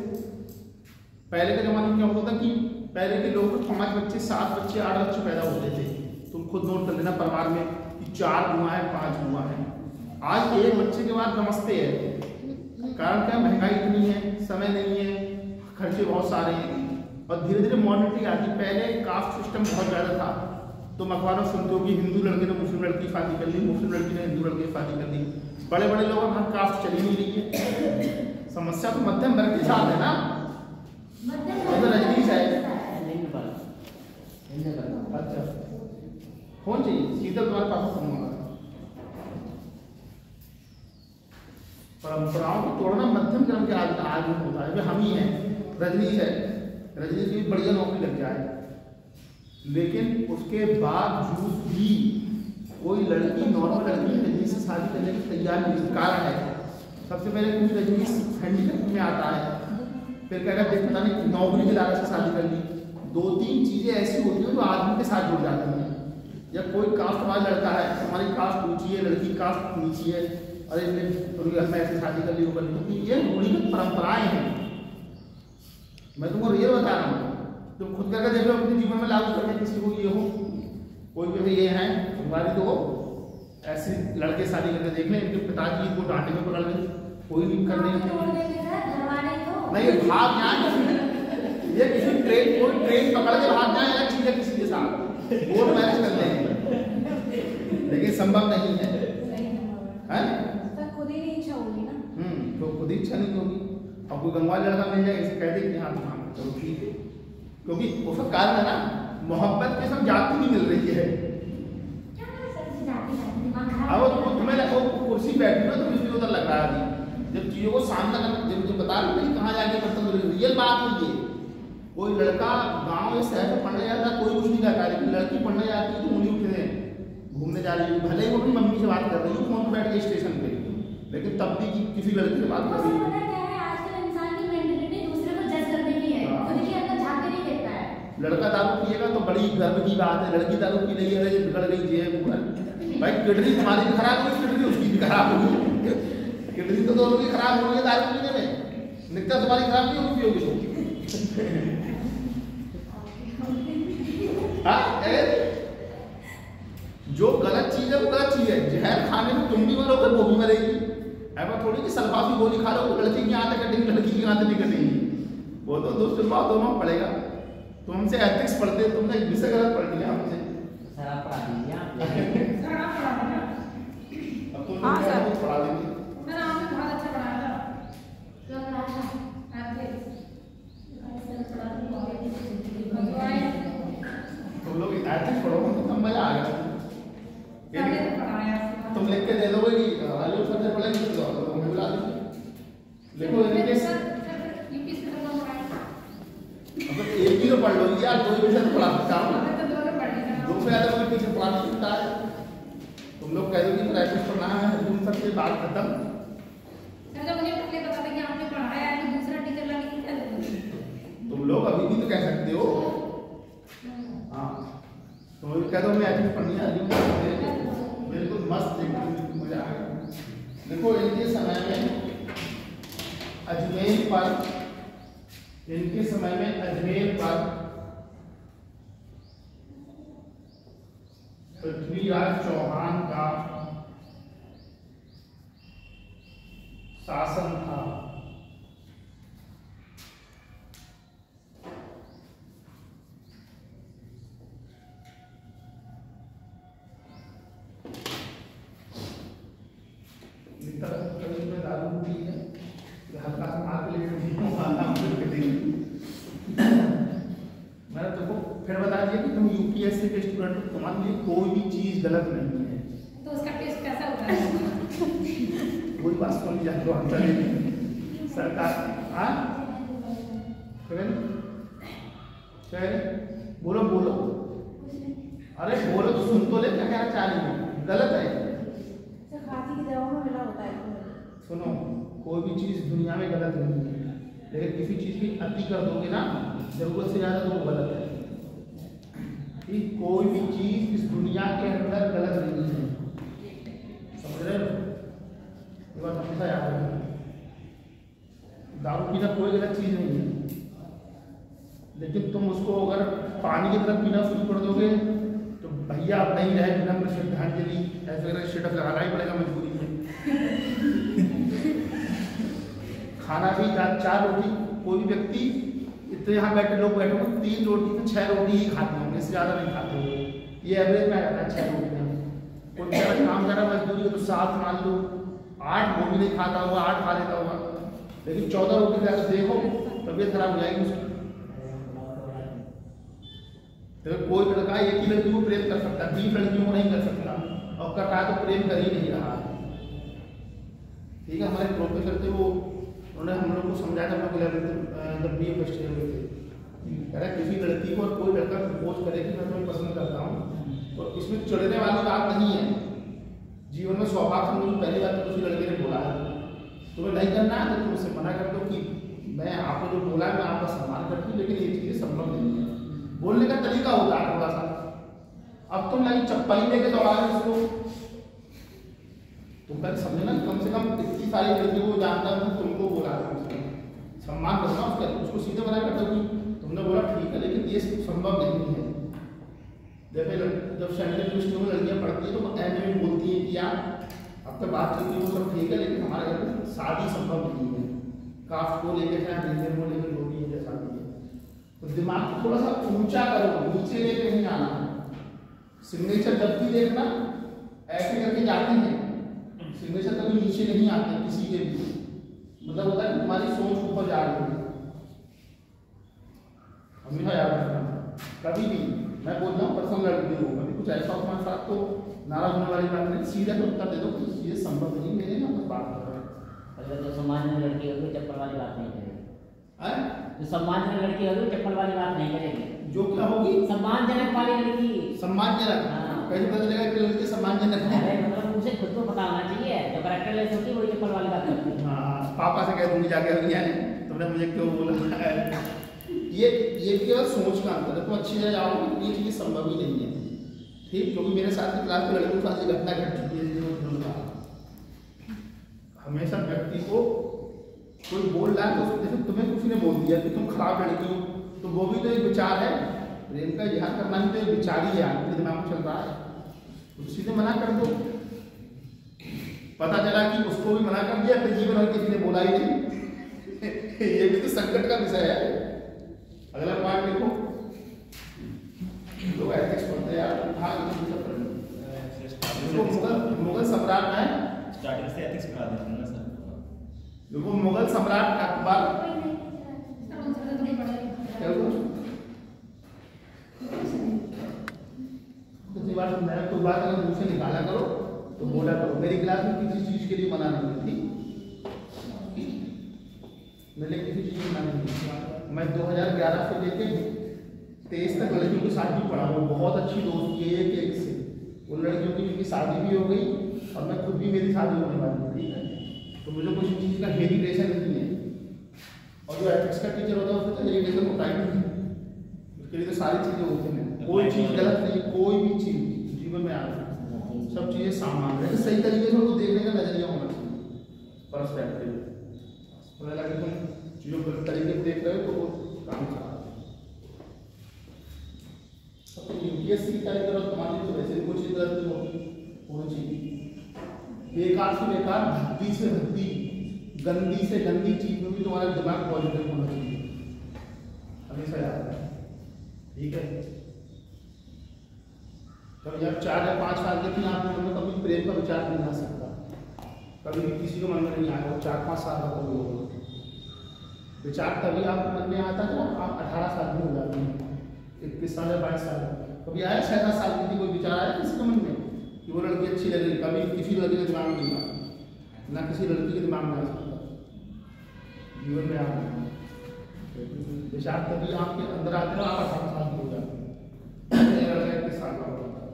पहले के जमाने में क्या होता था कि पहले के लोग 5 बच्चे 7 बच्चे 8 बच्चे पैदा होते थे। तुम खुद नोट कर लेना परिवार में कि 4 बुआ है 5 बुआ है। आज एक बच्चे के बाद नमस्ते है। कारण क्या? महंगाई इतनी है, समय नहीं है, खर्चे बहुत सारे हैं और धीरे धीरे मॉडर्निटी आती। पहले कास्ट सिस्टम बहुत ज़्यादा था। तुम अखबारों सुनते हो कि हिंदू लड़के ने मुस्लिम लड़की शादी कर ली, मुस्लिम लड़की ने हिंदू लड़के शादी कर ली। बड़े बड़े लोगों में कास्ट चली नहीं रही है। समस्या तो मध्यम वर्ग के साथ है ना, तो रजनीश है। अच्छा फोन चाहिए सीधा तुम्हारे पास फोन होगा। परंपराओं को तोड़ना मध्यम क्रम के आदमी होता है। हम ही हैं, रजनीश है, रजनीश की बढ़िया नौकरी लग जाए, लेकिन उसके बावजूद भी कोई लड़की नॉर्मल लड़की रजनीश से शादी करने की तैयार नहीं। कारण है सबसे पहले क्योंकि रजनीश हैंडीकैप में आता है, फिर कह रहा है पता नहीं नौकरी के लालच से शादी कर ली। 2-3 चीजें ऐसी होती हैं जो आदमी के साथ जुड़ जाती हैं। या कोई कास्ट वाला लड़का है, हमारी कास्ट ऊंची है, लड़की कास्ट नीची है, अरे मैं ऐसे शादी कर ली वो कर ली, क्योंकि ये रूढ़िगत परंपराएं हैं। मैं तुमको रियल बता रहा हूँ, तुम खुद करके देख लो अपने जीवन में लागू करके किसी को ये हो कोई भी ये है तुम्हारी तो ऐसे लड़के शादी करके देख लें, इनके पिताजी इनको डांटे में पकड़ लें, कोई नहीं कर नहीं भाग जाए ये किसी ट्रेन कोई ट्रेन पकड़ के भाग जाए अलग चीज है किसी के साथ कोर्ट मैरिज कर लेंगे, लेकिन संभव नहीं है। खुद ही नहीं इच्छा होगी ना। तो खुद ही इच्छा नहीं होगी। अब कोई गंगवार लड़का मिल जाए इसे कह दे कि हाँ चलो ठीक है, क्योंकि उसका कारण है ना मोहब्बत के सब जाति नहीं मिल रही है। अब तुम्हें लगो कुर्सी सी बैठी ना तो मुझे उधर लग रहा है जब चीज़ों को सामना करना, जब मुझे बता रही थी कहाँ जाके बर्तन धो, रियल बात है ये। कोई लड़का गांव या शहर में पढ़ने जाता है कोई कुछ नहीं कहता, लेकिन लड़की पढ़ने जाती है तो उंगली उठे हैं घूमने जा रही है, भले ही वो अपनी मम्मी से बात कर रही है फोन पर बैठ के स्टेशन पे, लेकिन तब भी किसी लड़की से बात कर रही है। लड़का दारू पिएगा तो बड़ी गर्व की बात है, लड़की दारू पी रही है बिगड़ गई जेब भाई, किडनी तुम्हारी भी खराब होगी, किडनी उसकी भी खराब होगी, किडनी तो दोनों की खराब होगी दारू पीने में, निकल तुम्हारी खराब नहीं होगी पियोगी जो गलत चीज है वो गलत चीज है। जहर खाने में तुम भी मरोगे वो भी मरेगी, ऐसा थोड़ी कि सल्फाफी गोली खा लो लड़की की आंतें कटेंगी लड़की की आंतें नहीं कटेंगी, वो तो दोस्त दोनों पड़ेगा। तो हमसे एथिक्स पढ़ते, तुमने एक विषय गलत पढ़ लिया हमसे। सर आप पढ़ा दीजिए आप। अब तुम लोग पढ़ा देंगे। सर आपने बहुत अच्छा पढ़ाया था। तुम लोग एथिक्स पढ़ोगे तो कम मजा आ गया। तुम लिख के दे दोगे कि आलू सर ने पढ़ाई तो हमें बुला देंगे। लिखो इनके अब एक ही तो पढ़ लो यार, दो विषय तो पढ़ा सकता हूँ, दो से ज़्यादा कोई पीछे पढ़ा नहीं सकता है। तुम लोग कह दो कि प्रैक्टिस करना है, तुम सबसे बात खत्म। सर जब मुझे पहले बता दें कि आपने पढ़ाया है तो दूसरा टीचर लाने की क्या जरूरत है? तुम लोग अभी भी तो कह सकते हो, हाँ तुम लोग कह दो मैं एथिक्स पढ़नी है, बिल्कुल मस्त मजा आ गया। देखो इनके समय में अजमेर पर, इनके समय में अजमेर पर पृथ्वीराज चौहान का शासन था। दारू पी है हल्का सा मार के मैंने तुमको फिर बता दिया कि तुम यूपीएससी के स्टूडेंट हो, तुम्हारे लिए कोई भी चीज गलत नहीं है। तो उसका टेस्ट कैसा होता है? कोई बात सुन लिया तो हम चलेंगे सरकार। हाँ बोलो बोलो, अरे बोलो तो सुन तो ले, क्या कहना चाह रही है? गलत है खांसी की दवा में मिला होता है। सुनो, कोई भी चीज दुनिया में गलत नहीं है, लेकिन किसी चीज की अति कर दोगे ना जरूरत से ज्यादा तो वो गलत है। ठीक, कोई भी चीज इस दुनिया के अंदर गलत नहीं है, समझ रहे हो? ये बात हमेशा याद रखना। दारू पीना कोई गलत चीज नहीं है, लेकिन तुम उसको अगर पानी की तरफ पीना शुरू कर दोगे तो भैया अब नहीं रहे विनम्र श्रद्धांजलि ऐसे स्टेटस लगाना ही पड़ेगा मजबूरी में। खाना भी 4 रोटी, कोई भी व्यक्ति इतने यहाँ बैठे लोग बैठे हो 3 रोटी से 6 रोटी ही खाते होंगे, इससे ज़्यादा नहीं खाते होंगे, ये एवरेज में आ जाता है 6 रोटी में। कोई बेचारा काम कर रहा है मजदूरी तो 7 मान लो, 8 वो भी नहीं खाता होगा, 8 खा लेता होगा, लेकिन 14 रोटी खा कर देखो तबीयत खराब हो जाएगी उसकी। तो कोई लड़का एक ही लड़की को प्रेम कर सकता है, 20 लड़कियों को नहीं कर सकता, और कर रहा है तो प्रेम कर ही नहीं रहा। ठीक है, हमारे प्रोफेसर थे वो, उन्होंने हम लोग को समझाया था, हम लोग जब BA फर्स्ट ईयर में थे, कह रहा किसी लड़की को और कोई लड़का प्रपोज करे कि मैं तुम्हें पसंद करता हूँ तो इसमें चिढ़ने वाली बात नहीं है। जीवन में सौभाग्य समझो, पहली बात तो किसी लड़के ने बोला है तुम्हें नहीं करना है तो तुम उससे मना कर दो कि मैं आपने जो बोला है मैं आपका सम्मान करती हूँ, लेकिन ये चीज़ें संभव नहीं है। बोलने का तरीका होता है थोड़ा सा। अब तुम लगी चप्पल ही लेके दौड़ा रहे उसको, तुम पहले समझे ना, कम से कम इतनी सारी लड़कियों को जानता हूँ, तुमको बोला सम्मान करना उसका, उसको सीधे मना करता हूँ तुमने बोला ठीक है, लेकिन ये संभव नहीं है। जैसे जब सेंट्रल यूनिवर्सिटी में लड़कियाँ पढ़ती है तो वो एंड में बोलती है कि यार अब तो बात चलती है वो सब ठीक है, लेकिन हमारे घर में शादी संभव नहीं है, कास्ट को लेकर चाहे रिलीजन को लेकर जो भी है शादी है। तो दिमाग को थोड़ा सा ऊंचा करो, नीचे लेके नहीं आना। सिग्नेचर जब भी देखना ऐसे करके जाते हैं, सिग्नेचर कभी नीचे नहीं आते किसी के भी, मतलब होता है तुम्हारी सोच ऊपर जा रही है। हमेशा याद रखना, कभी भी मैं बोलता हूँ पर्सनल लड़की हो, कभी कुछ ऐसा तुम्हारे साथ तो नाराज होने वाली बात नहीं, सीधा तो उत्तर दे दो कि ये संभव नहीं, मेरे यहाँ पर बात कर रहा है। अगर तो सम्मानजनक लड़की होगी चप्पल वाली बात नहीं करेगी। हैं? जो सम्मानजनक लड़की होगी चप्पल वाली बात नहीं करेगी। जो क्या होगी? सम्मानजनक वाली लड़की। सम्मानजनक। हाँ। कैसे पता चलेगा कि लड़की सम्मानजनक है? अरे मतलब उसे खुद को पता होना चाहिए, जो कैरेक्टरलेस होती है वही चप्पल वाली बात करती है। हाँ, पापा से कह दूंगी जाके दुनिया ने, तुमने मुझे क्यों बोला है? ये केवल सोच का अंतर है। तुम अच्छी जगह जाओगे, ये चीज़ संभव ही नहीं है, ठीक? क्योंकि मेरे साथ की क्लास के लड़कों के साथ ये घटना घट चुकी है। हमेशा व्यक्ति को कोई बोल रहा है तो जैसे तुम्हें किसी ने बोल दिया कि तुम खराब लड़की हो, तो वो भी तो एक विचार है। प्रेम का इजहार करना भी तो एक विचार ही है, आपके दिमाग में चल रहा है, उसी से मना कर दो। पता चला कि उसको भी मना कर दिया, फिर जीवन भर किसी ने बोला ही नहीं। ये भी तो संकट का विषय है। अगला पॉइंट देखो, लोग एथिक्स पढ़ते हैं यार। हाँ, मुगल सम्राट है, स्टार्टिंग से एथिक्स पढ़ा देते हैं ना सर। देखो मुगल सम्राट अकबर, कितनी बार समझाया, कोई बात अगर मुझसे निकाला करो तो बोला करो। मेरी क्लास में किसी चीज के लिए मना नहीं थी, मैंने किसी चीज में मना नहीं थी। मैं 2011 से लेके 23 तक लड़कियों की शादी पढ़ा हूँ, बहुत अच्छी दोस्ती है एक से। उन लड़कियों की जिनकी शादी भी हो गई और मैं खुद भी, मेरी शादी होने वाली है, ठीक है? तो मुझे कुछ चीज़ का हेरिटेशन नहीं है। और जो एथिक्स का टीचर होता है उसको तो हेरिटेशन होता ही नहीं, उसके लिए तो सारी चीज़ें होती हैं। कोई चीज़ गलत नहीं, कोई भी चीज़ जीवन में आ रही, सब चीज़ें सामान्य है। सही तरीके से उनको देखने का नजरिया होना चाहिए, पर्सपेक्टिव। मुझे लगा कि तुम चीज़ों को तरीके से देख रहे हो तो वो काम खराब है। यूपीएससी की तैयारी करो, तुम्हारी तो वैसे भी कुछ चीज़ गलत होनी चाहिए। बेकार से बेकार, भद्दी से भद्दी, गंदी से गंदी चीज में भी तुम्हारा दिमाग पॉजिटिव होना चाहिए, हमेशा याद है, ठीक है? कभी आप 4 या 5 साल के थे, आपके मन में कभी प्रेम का विचार नहीं आ सकता, कभी भी किसी के मन में नहीं आया। 4-5 साल का कभी होगा विचार, तभी आपके मन में आता है जब आप 18 साल में हो जाते हैं, 21 साल या 22 साल। कभी आया 6-7 साल की कोई विचार आया किसी के मन में कि वो लड़की अच्छी लग रही? कभी किसी लड़के के दिमाग में नहीं आता, ना किसी लड़की के दिमाग में आ सकता। जीवन में आप विचार तभी आपके अंदर आते हैं, आप 18 साल के हो जाते हैं, लड़का 21 साल का होता है,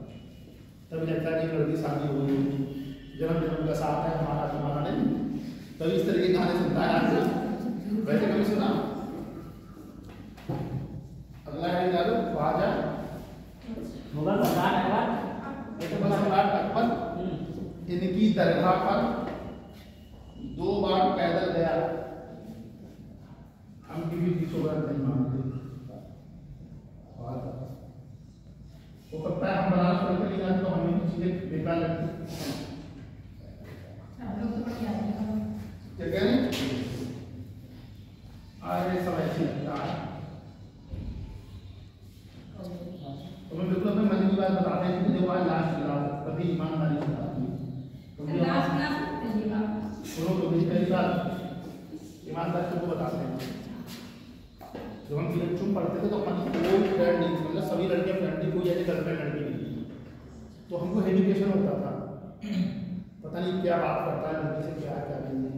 तभी लगता है कि लड़की शादी हो गई, जन्म जन्म का साथ है हमारा तुम्हारा नहीं। तभी इस तरह के गाने सुनता है आदमी। वैसे कभी सुना? अगला है डालो, ख्वाजा मुगल सम्राट अकबर, सम्राट अकबर इनकी दरगाह पर 2 बार पैदल गया। हम किसी की शोहरत नहीं मानते, वो करता है हम बनारस पढ़ के नहीं तो हमें चीजें बेकार लगती है। आगे समय अच्छी लगता है। तो मैं बिल्कुल अपने मन की बात बताते हैं कि जो आज लास्ट क्लास कभी ईमानदारी से बताती है, लास्ट क्लास सुनो तो मेरी पहली बात ईमानदारी को बताते हैं। जब हम इलेक्ट्रॉन पढ़ते थे तो हमारी कोई फ्रेंड नहीं, मतलब सभी लड़के फ्रेंड थी, कोई ऐसी गर्लफ्रेंड लड़की नहीं थी। तो हमको एजुकेशन होता था, पता नहीं क्या बात करता है लड़की से, क्या क्या नहीं है।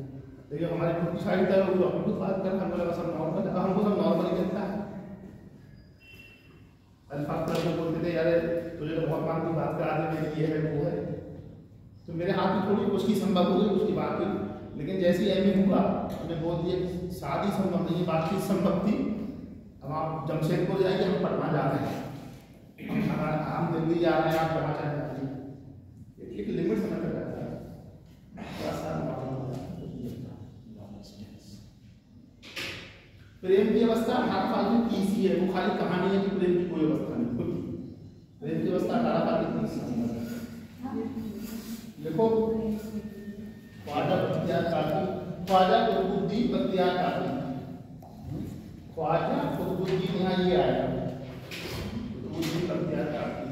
लेकिन हमारी खुद की साइड है, वो हम खुद बात कर, हमको लगा सब नॉर्मल है, हमको सब नॉर्मल ही लगता है। अल्फाज लड़के बोलते थे यार तुझे तो बहुत मान की बात करा दे, मेरी ये है वो है, तो मेरे हाथ में थोड़ी उसकी संभव हो गई, उसकी बात हुई। लेकिन जैसे एमए हुआ हमने बोल दिया कि शादी संभव नहीं, बातचीत संभव थी। अब आप जमशेदपुर जाइए, हम पटना जा रहे हैं, हम दिल्ली जा रहे हैं, आप जहाँ चाहे जाइए, एक लिमिट समझ कर जाता है। प्रेम की अवस्था 18 साल की 30 ही है, वो खाली कहानी है कि प्रेम की कोई अवस्था नहीं। प्रेम की अवस्था 18 साल की 30 है। देखो ख्वाजा बख्तियार काकी, ख्वाजा कुतुबुद्दीन बख्तियार काकी, ख्वाजा कुतुबुद्दीन यहाँ ये आया, कुतुबुद्दीन बख्तियार काकी।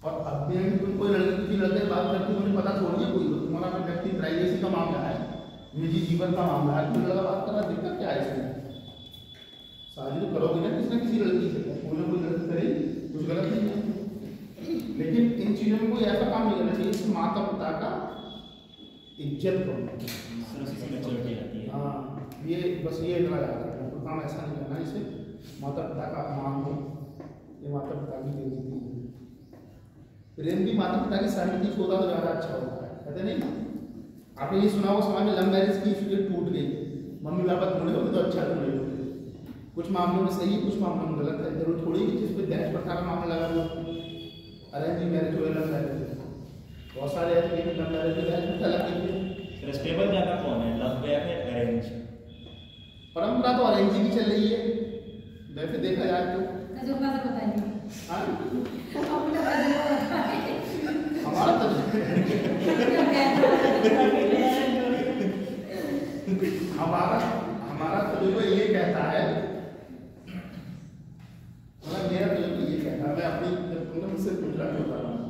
और अब भी तुम कोई लड़की किसी लड़के से बात करती हो, मुझे पता थोड़ी है, कोई तुम्हारा व्यक्ति प्राइवेसी का मामला है, निजी जीवन का मामला है, कोई लड़का बात कर रहा है, दिक्कत क्या है इसमें? शादी तो करोगे ना किसी लड़की से, कोई ना कोई लड़की करेगी, कुछ गलत नहीं है। लेकिन इन चीजों में कोई ऐसा काम नहीं करना चाहिए जिससे माता पिता का इज्जत करो। हाँ, ये बस ये इतना याद रखना, कोई काम ऐसा नहीं करना जिससे माता पिता का अपमान हो, ये माता पिता की बेइज्जती हो। प्रेम भी माता पिता की सहमति से होता तो ज़्यादा अच्छा होता है, कहते नहीं? आपने ये सुना हो समाज में लव मैरिज की इसलिए टूट गई, मम्मी पापा ढूंढे होते तो अच्छा ढूंढे होते। कुछ मामलों में सही है, कुछ मामलों में गलत है। जरूर थोड़ी कि जिस पे दहेज प्रथा का मामला लगा हुआ, अरेंज मैरिज हो या लव मैरिज, बहुत सारे ऐसे लव मैरिज में दहेज प्रथा लग गई है। स्टेबल ज्यादा कौन है, लव या फिर अरेंज? परंपरा तो अरेंज ही चल रही है वैसे देखा जाए तो। तजुर्बा से बताइए। हाँ? अपना तजुर्बा हमारा तो हमारा तजुर्बा ये कहता है, मतलब मेरा तजुर्बा ये कहता है, मैं अपनी जब तुमने मुझसे पूछा क्यों बता रहा हूँ,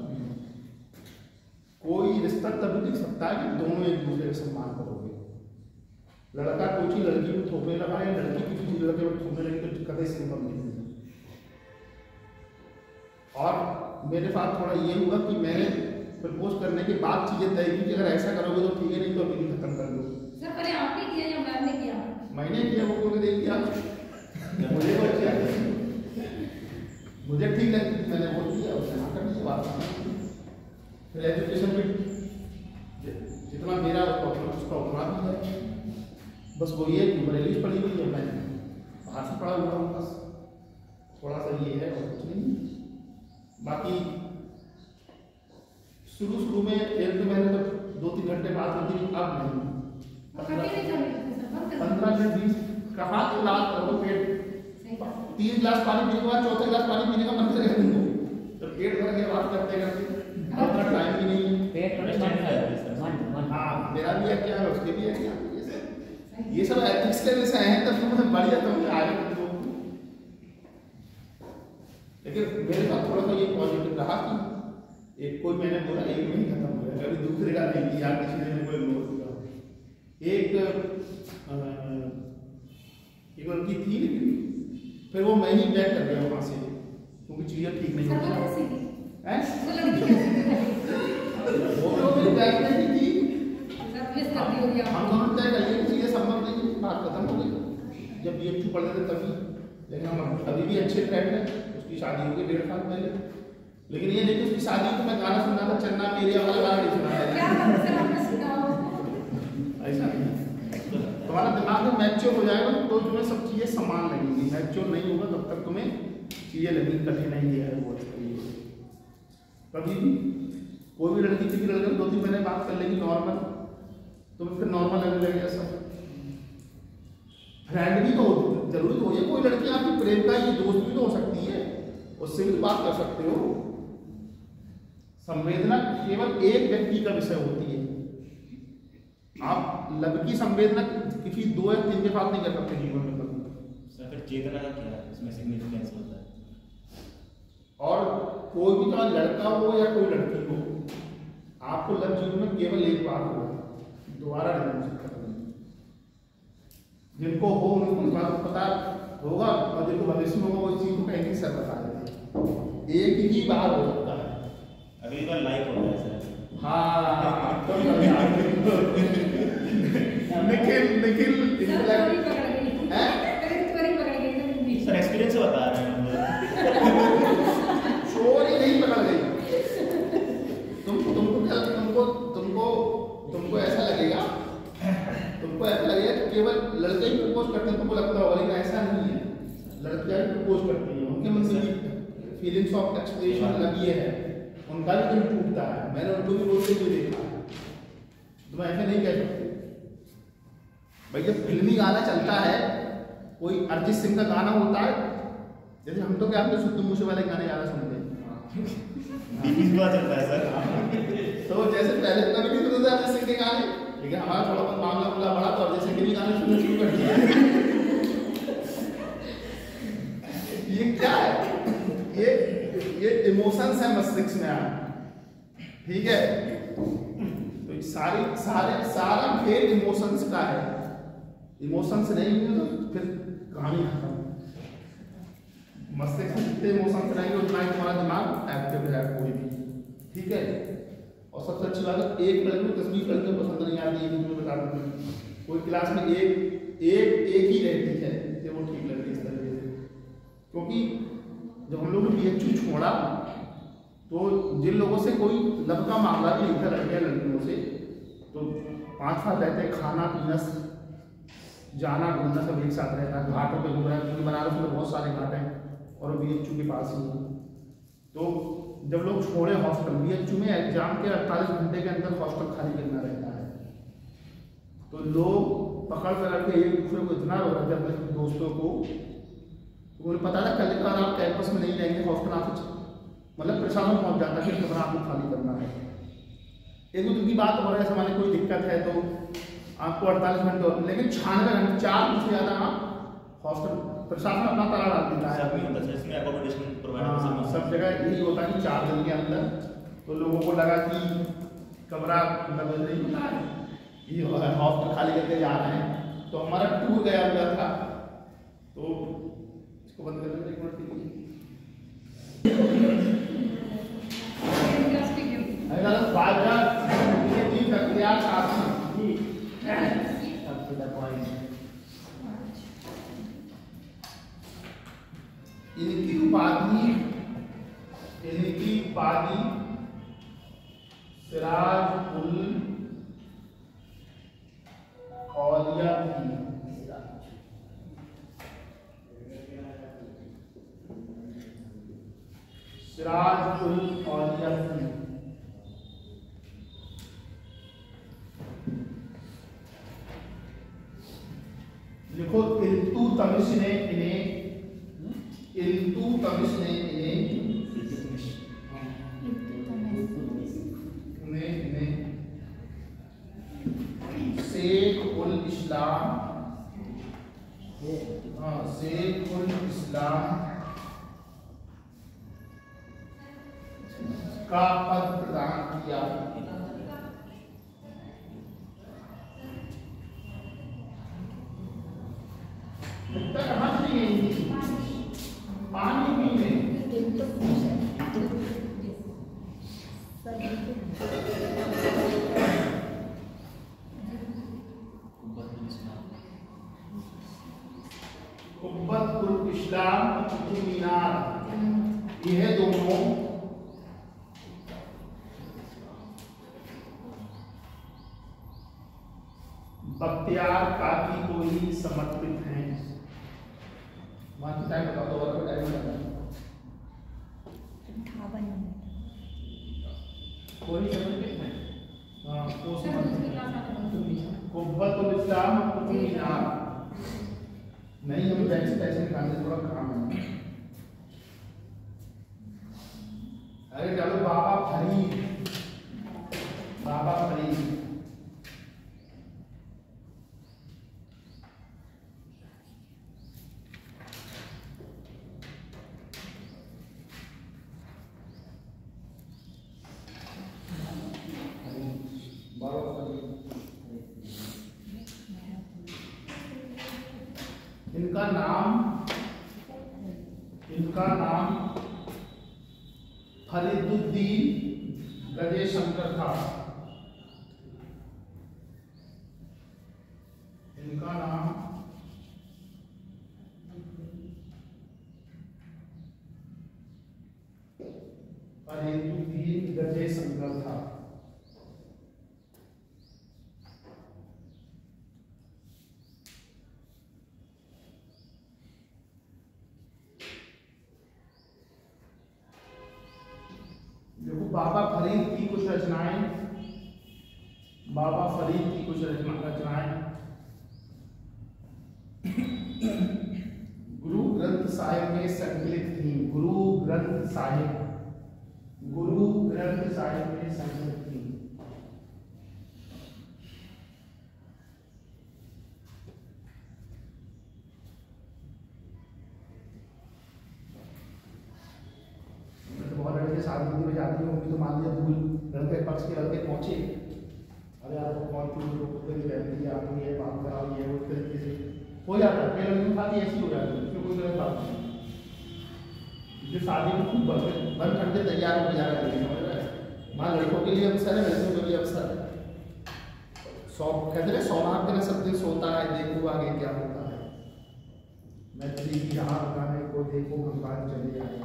कोई रिश्ता तभी टिक सकता है कि दोनों एक दूसरे का सम्मान करोगे। लड़का कोई चीज लड़की को थोपने लगा या लड़की किसी चीज लड़के को थोपने लगी तो कभी संभव नहीं है। और मेरे साथ थोड़ा ये हुआ कि मैंने प्रपोज करने के बाद चीजें तय की कि अगर ऐसा करोगे तो ठीक है, नहीं तो अभी खत्म कर दो। सर पहले आपने किया या मैम ने किया? मैंने किया, वो को दे दिया, मुझे वो अच्छा मुझे ठीक लगी, मैंने वो किया, उसने हाँ करने की बात। फिर एजुकेशन में जितना मेरा उसका उतना भी है, बस वो ये कि बरेली पढ़ी हुई है, मैं बाहर से पढ़ा हुआ हूँ, बस थोड़ा सा ये है और कुछ नहीं। बाकी शुरू में 1-2 महीने तक 2-3 घंटे बात होती थी, अब नहीं। 15 मिनट 20 कहा तो लाल करो पेट 3 गिलास पानी पीने के बाद 4थे गिलास पानी पीने का मन करेगा तुमको, तो पेट भर के बात करते करते उतना टाइम भी नहीं है। पेट मन। हाँ, मेरा भी है क्या है, उसके भी है क्या, ये सब एथिक्स के विषय हैं, तब तुम बढ़िया तुम आगे। लेकिन मेरे साथ थोड़ा सा ये पॉजिटिव रहा कि एक कोई मैंने बोला एक में ही खत्म हो गया, कभी दूसरे का नहीं किया, किसी ने मेरे को इग्नोर किया। एक लड़की थी, लेकिन फिर वो मैं ही बैक कर गया वहां से, क्योंकि चीजें ठीक नहीं होती हैं। वो मेरी बैक नहीं थी, हम दोनों तय कर लिए चीजें संभव नहीं, बात खत्म हो गई। जब BA2 पढ़ते थे तभी, लेकिन हम अभी भी अच्छे फ्रेंड हैं। उसकी शादी हो गई 1.5 साल पहले, लेकिन ये देखिए उसकी शादी को मैं गाना सुना था, चन्ना मेरिया वाला गाना नहीं सुना था। ऐसा नहीं, तुम्हारा दिमाग में मैच्योर हो जाएगा तो तुम्हें सब चीजें समान लगेंगी। मैच्योर नहीं होगा तब तक तुम्हें चीजें लगेंगी कठिनाई है वो। कभी भी कोई भी लड़की किसी लड़के 2-3 महीने बात कर लेगी नॉर्मल, तो फिर नॉर्मल लगने लगेगा सब। फ्रेंड भी तो जरूरी तो है, कोई लड़की आपकी प्रेम का ये दोस्त भी तो हो सकती है, उससे भी बात कर सकते हो। संवेदना केवल एक व्यक्ति का विषय होती है, आप लव की संवेदना किसी 2 या 3 के साथ नहीं कर सकते जीवन में कभी। सर फिर चेतना का क्या है, इसमें सिग्निफिकेंस होता है? और कोई भी चाहे लड़का हो या कोई लड़की हो, आपको लव जीवन में केवल एक बार होगा, दोबारा नहीं हो सकता। जिनको हो उनको इस बात को पता होगा, और जिनको भविष्य में होगा वो इस चीज को कहीं सर बता देते, एक ही बार हो सकता है। अगली बार लाइक हो गया सर। हाँ, निखिल सर एक्सपीरियंस से बता रहे हैं हम लोग। चोरी नहीं पकड़ गई। तुमको ऐसा लगेगा कि केवल लड़के ही प्रपोज करते हैं, तुमको लगता होगा, लेकिन ऐसा नहीं है। लड़कियां भी प्रपोज करती हैं, उनके मन से भी फीलिंग्स ऑफ एक्सप्रेशन अलग ये है, उनका भी दिल टूटता है। मैंने उनको भी रोते हुए देखा है, तुम ऐसे नहीं कह सकते भाई। जब फिल्मी गाना चलता है, कोई अरिजीत सिंह का गाना होता है, जैसे हम तो क्या अपने शुद्ध मूसे वाले गाने ज्यादा सुनते हैं, चलता है सर। तो जैसे पहले कभी नहीं सुनते अरिजीत सिंह के गाने, लेकिन हमारा थोड़ा बहुत मामला बड़ा तो अरिजीत सिंह के भी गाने सुनने शुरू कर दिया। ये क्या है, ये इमोशंस है मस्तिष्क में आया, ठीक है। तो सारा खेल इमोशंस का है, इमोशंस नहीं हुए तो फिर कहानी खत्म। मस्तिष्क में जितने इमोशंस रहेंगे उतना ही तुम्हारा दिमाग एक्टिव है कोई भी, ठीक है। और सबसे अच्छी बात है, एक लड़के को 10-20 लड़कियों को पसंद नहीं आती है, तुम्हें बता दूँ। कोई क्लास में एक ही रहती है कि वो ठीक लगती है इस तरीके से। क्योंकि जब हम लोगों ने BHU छोड़ा तो जिन लोगों से कोई लब का मामला भी नहीं था लड़कियों से, तो 5 साल रहते, खाना पीना जाना घूमना सब एक साथ रहता है, घाटों पे घूम रहा है, क्योंकि बनारस में बहुत सारे घाट हैं और BHU के पास ही है। तो जब लोग छोड़े हॉस्टल, BHU में एग्जाम के 48 घंटे के अंदर हॉस्टल खाली करना रहता है, तो लोग पकड़ के एक दूसरे को इतना रो रहे थे अपने दोस्तों को, उन्हें पता था कल का आप कैंपस में नहीं रहेंगे, हॉस्टल आपको मतलब प्रशासन पहुंच जाता है कि कमरा आपको खाली करना है। एक दो दिन की बात हो रहा है, हमारे कोई दिक्कत है तो आपको 48 घंटे होते, लेकिन 96 घंटे 4 दिन से ज़्यादा आप हॉस्टल प्रशासन अपना ताला डाल देता है। सब जगह यही होता है कि 4 दिन के अंदर, तो लोगों को लगा कि कमरा मतलब नहीं होता है, ये हॉस्टल खाली करके जा रहे हैं। तो हमारा टूर गया हुआ था, तो इसको बंद कर देते 1 मिनट के लिए। इनकी उपाधि सिराज उल औलिया थी। सिराज उल औलिया थी। लिखो, इल्तुतमिश ने इन्हें शेख उल इस्लाम का पद प्रदान किया। पानी पीने कुब्बतुल इस्लाम कुतुब मीनार, यह दोनों बख्तियार काकी को ही समर्पित हैं। टाइम बता दो, और टाइम बता कोई समर्पित है। हाँ, को समर्पित है। कुब्बतुल इस्लाम कुतुब मीनार नहीं, हमें पैसे निकालने थोड़ा काम है। अरे चलो, बाबा फरीद इनका नाम फरीदुद्दीन गजेशंकर था। इनका नाम फरीदुद्दीन गजेशंकर था। बाबा फरीद की कुछ रचनाएं, गुरु ग्रंथ साहिब में संकलित थी। गुरु ग्रंथ साहिब में संकलित थी। शादी में जाती हूँ तो मान लिया भूल लड़के पक्ष के लड़के पहुंचे, अरे यार वो कौन रहती है, आप ये बात कराओ, ये उस तरीके से हो जाता है। लड़की खाती ऐसी हो जाती है, उसमें कोई गलत बात नहीं। जो शादी में खूब बन ठन के तैयार हो जा रहा है, वहाँ लड़कों के लिए अवसर है, लड़कों के लिए अवसर है। कहते हैं सौभाग्य न सब दिन सोता है, देखो आगे क्या होता है। मैत्री की राह बताने को देखो गंगा चले आए।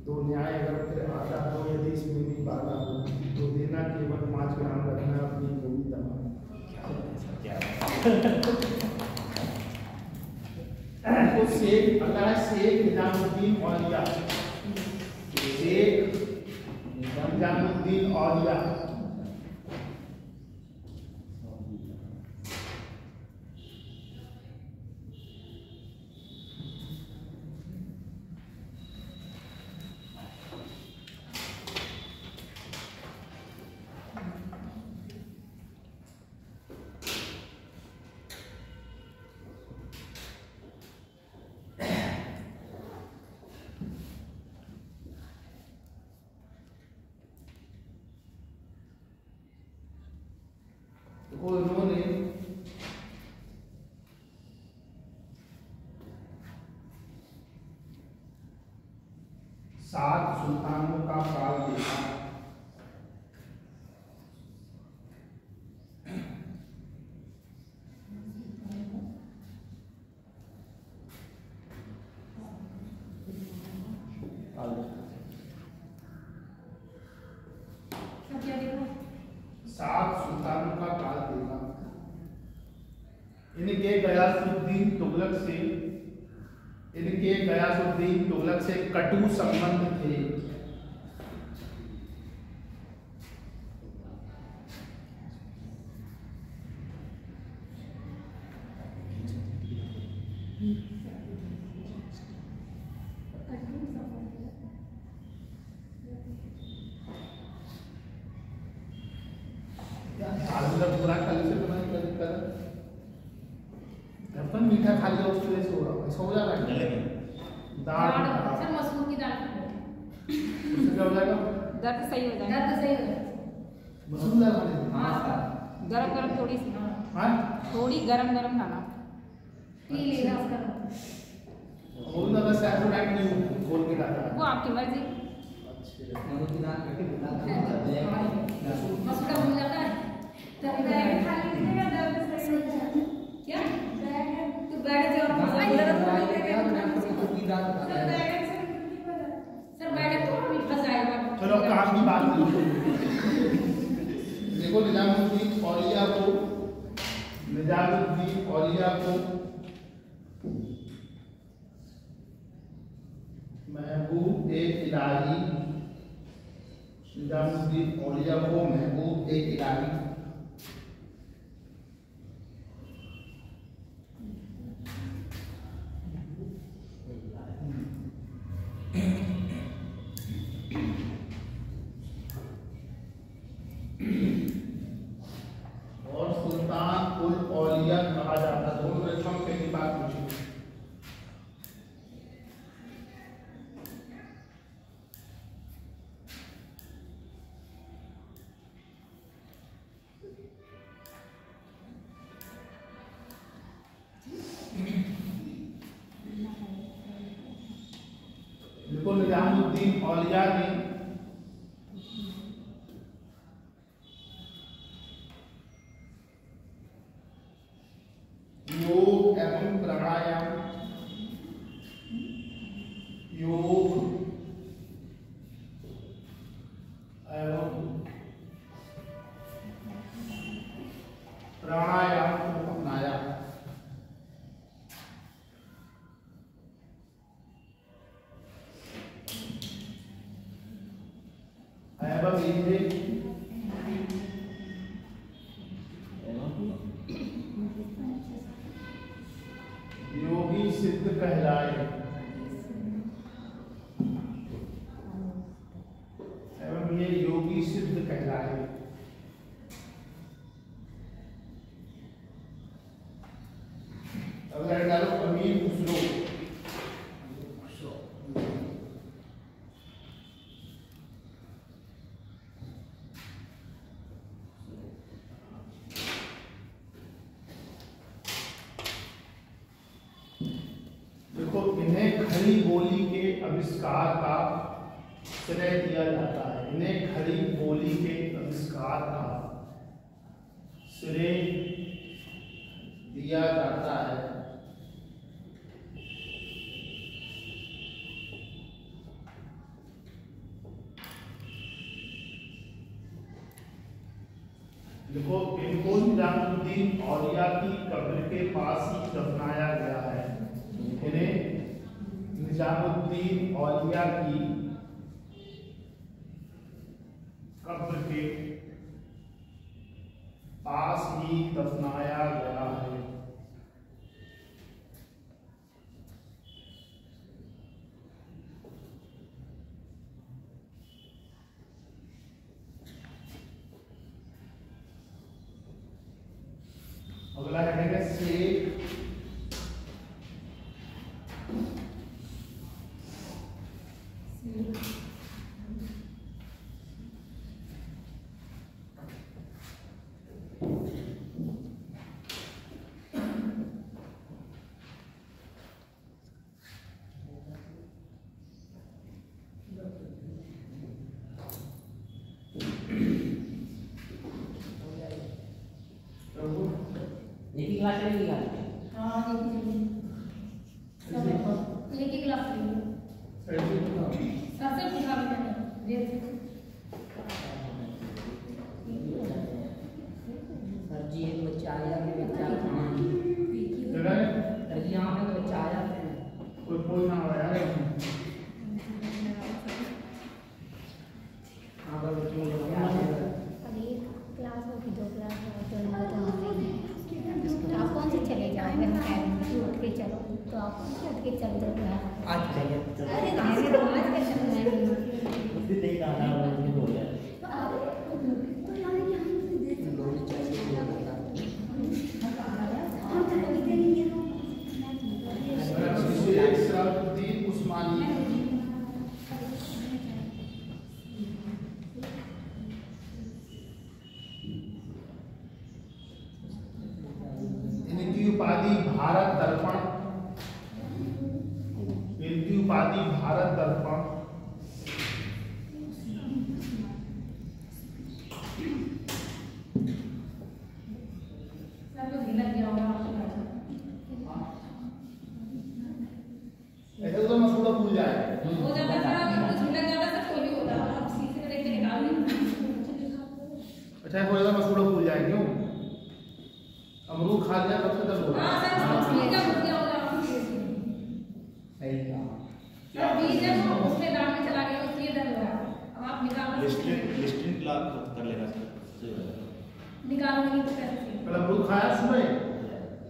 दो न्याय अगर फिर आता हो, यदि इसमें भी बाधा हो तो देना केवल 5 ग्राम, रखना अपनी गोली दमा। तो शेख अल्लाह है, शेख निजामुद्दीन औलिया, शेख निजामुद्दीन औलिया। उन्होंने सात सुल्तानों का काल देखा। सात सुल्तानों का काल देखा। इनके गयासुद्दीन तुगलक से कटु संबंध थे। पूरा कल से अपन मीठा खा लिया उसकी वजह से हो रहा, ऐसा हो जा रहा है। दाल सर मसूर की दाल उससे क्या हो जाएगा? दर्द सही हो जाएगा। दर्द सही हो जाएगा। मसूर दाल खाने से। हाँ गरम गरम थोड़ी सी, हाँ थोड़ी गरम गरम खाना। पी लेना उसका। वो ना बस ऐसा टाइम नहीं खोल के खाता है। वो आपकी मर्जी। मसूर का भूल जाता है। बैग खा लीजिए या दर्द सही हो जाएगा। क्या? तो बैग जो सर बैग तो हम फंस जाएगा। चलो काम की बात नहीं। देखो निजामुद्दीन औलिया को महबूब इलाही, निजामुद्दीन औलिया को महबूब इलाही और सुल्तान उल औलिया कहा जाता। दोनों रचनाओं में पहली बात पूछी। देखो निजामुद्दीन औलिया ने योग एवं प्राणायाम, योग एवं प्राणायाम को अपनाया। एवं इन्हें योगी सिद्ध कहलाए। एवं ये योगी सिद्ध कहलाए। अगर डालो अमीर खुसरो, देखो इन्हें खड़ी बोली के आविष्कार का श्रेय दिया जाता है। इन्हें खड़ी बोली के आविष्कार का श्रेय दिया जाता है। देखो, इनको निजामुद्दीन औलिया की कब्र के पास ही दफनाया गया है। इन्हें निजामुद्दीन औलिया की कब्र के पास ही दफनाया गया है। अगला है शेख एक ही क्लास में निकाल हाँ एक ही क्लास में सबसे पूछा भी मैंने सर जी एक बच्चा आया के बच्चा सर जी यहाँ पे बच्चा आया कोई ना आया है। हाँ पर बच्चों को क्लास होगी 2 क्लास तो आप कौन से चले जाओगे? हम कह रहे हैं उठ के चलो, तो आप कौन से उठ के चल दोगे? आज चाहिए अरे कैसे तो आज का चलना है उस दिन नहीं कहा था वो बोल रहा तो आप तो यार यहाँ से देख दोनों चाहिए हम तो कभी करेंगे शेख सलाहुद्दीन उस्मानी इनकी उपाधि भारत दर्पण, इनकी उपाधि भारत दर्पण सब ढीला किया होगा ऐसे तो मसूड़ा भूल जाए। हो जाता है कुछ लग जाता है कोई भी होता है आप सीधे से देख के निकाल अच्छा हो जाता मसूड़ा भूल जाए क्यों? अमरूद खा लिया तब से दर्द हो हां रहा है। सर क्या हो गया होगा सही कहा सर बीज है वो उसके दांत में चला गया उसलिए दर्द हो रहा है। अब आप निकालो लिस्टिंग क्लास कर लेगा सर। निकालोगे तो कैसे? कल अमरूद खाया सुबह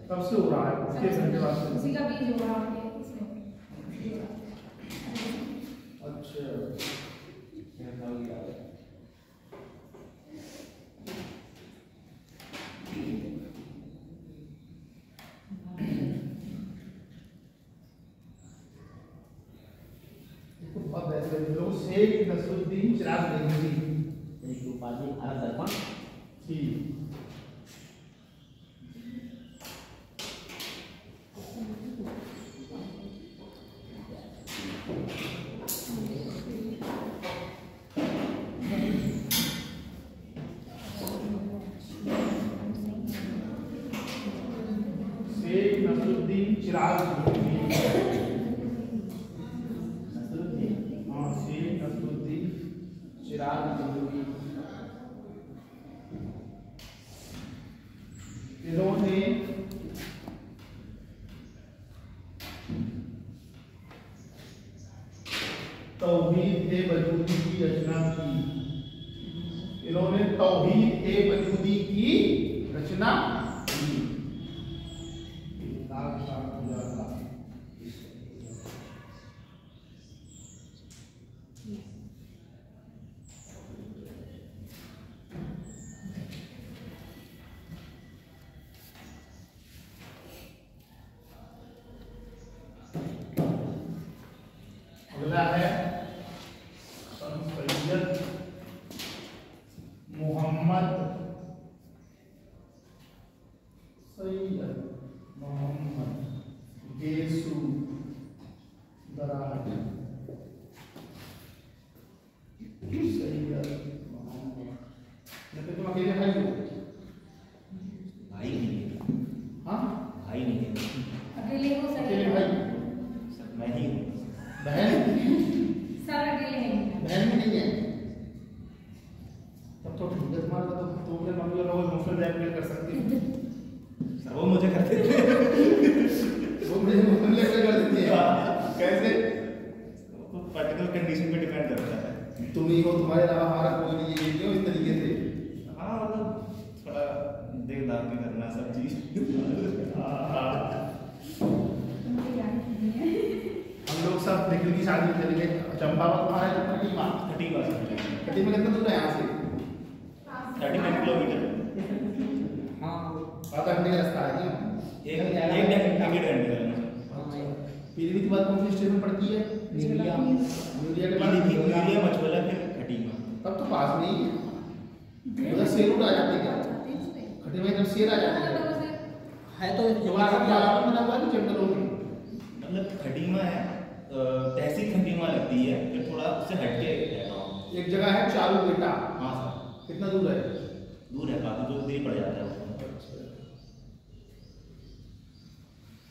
तब से हो रहा है। उसके घंटे बाद से। उसी का बीज होगा आपके इसमें। अच्छा बहुत बेहतरीन लोग शेख नसरुद्दीन चिराग महमूदी एक उपाधि भारत दर्पण ठीक। शेख नसरुद्दीन चिराग महमूदी हाँ शेख नसरुद्दीन चिराग महमूदी इन्होंने तौहीद ए वजूदी की रचना की। इन्होंने तौहीद ए वजूदी की रचना की। अगला है सैयद मोहम्मद गेल अकेले हो अकेले सके भाई मैं ही हूँ। बहन सर अकेले हैं बहन भी नहीं है। तब तो ठीक है तुम्हारा, तो तुम अपने मम्मी और लोगों मुफ्त ब्लैकमेल कर सकती हो। सर वो मुझे करते थे। वो मुझे मुफ्त ब्लैकमेल कर देती है। कैसे? पर्टिकुलर कंडीशन पे डिपेंड करता है। तुम ही हो, तुम्हारे अलावा हमारा कोई नहीं है, क्यों इस तरीके से? हाँ मतलब थोड़ा देख दाख के करना सब चीज। हम लोग सब निखिल की शादी में चले गए। चंपा का तुम्हारा है खटीमा। खटीमा खटीमा कितना दूर है यहाँ से? 39 किलोमीटर। हाँ आधा घंटे का रास्ता है क्यों? एक घंटे का। पीलीभीत के बाद कौन सी स्टेशन पड़ती है? मीडिया मीडिया के बाद मीडिया मचवला फिर खटीमा। तब तो पास में ही है। उधर शेर उड़ आ जाते क्या? खटीमा एकदम शेर आ जाते हैं। है तो तुम्हारा तालाब बना हुआ है कि जंगलों में? मतलब खटीमा है, तहसील खटीमा लगती है, फिर थोड़ा उससे हटके है गाँव। एक जगह है चारू बेटा। हाँ सर। कितना दूर है? दूर है काफी, दूर ही पड़ जाता है उसको।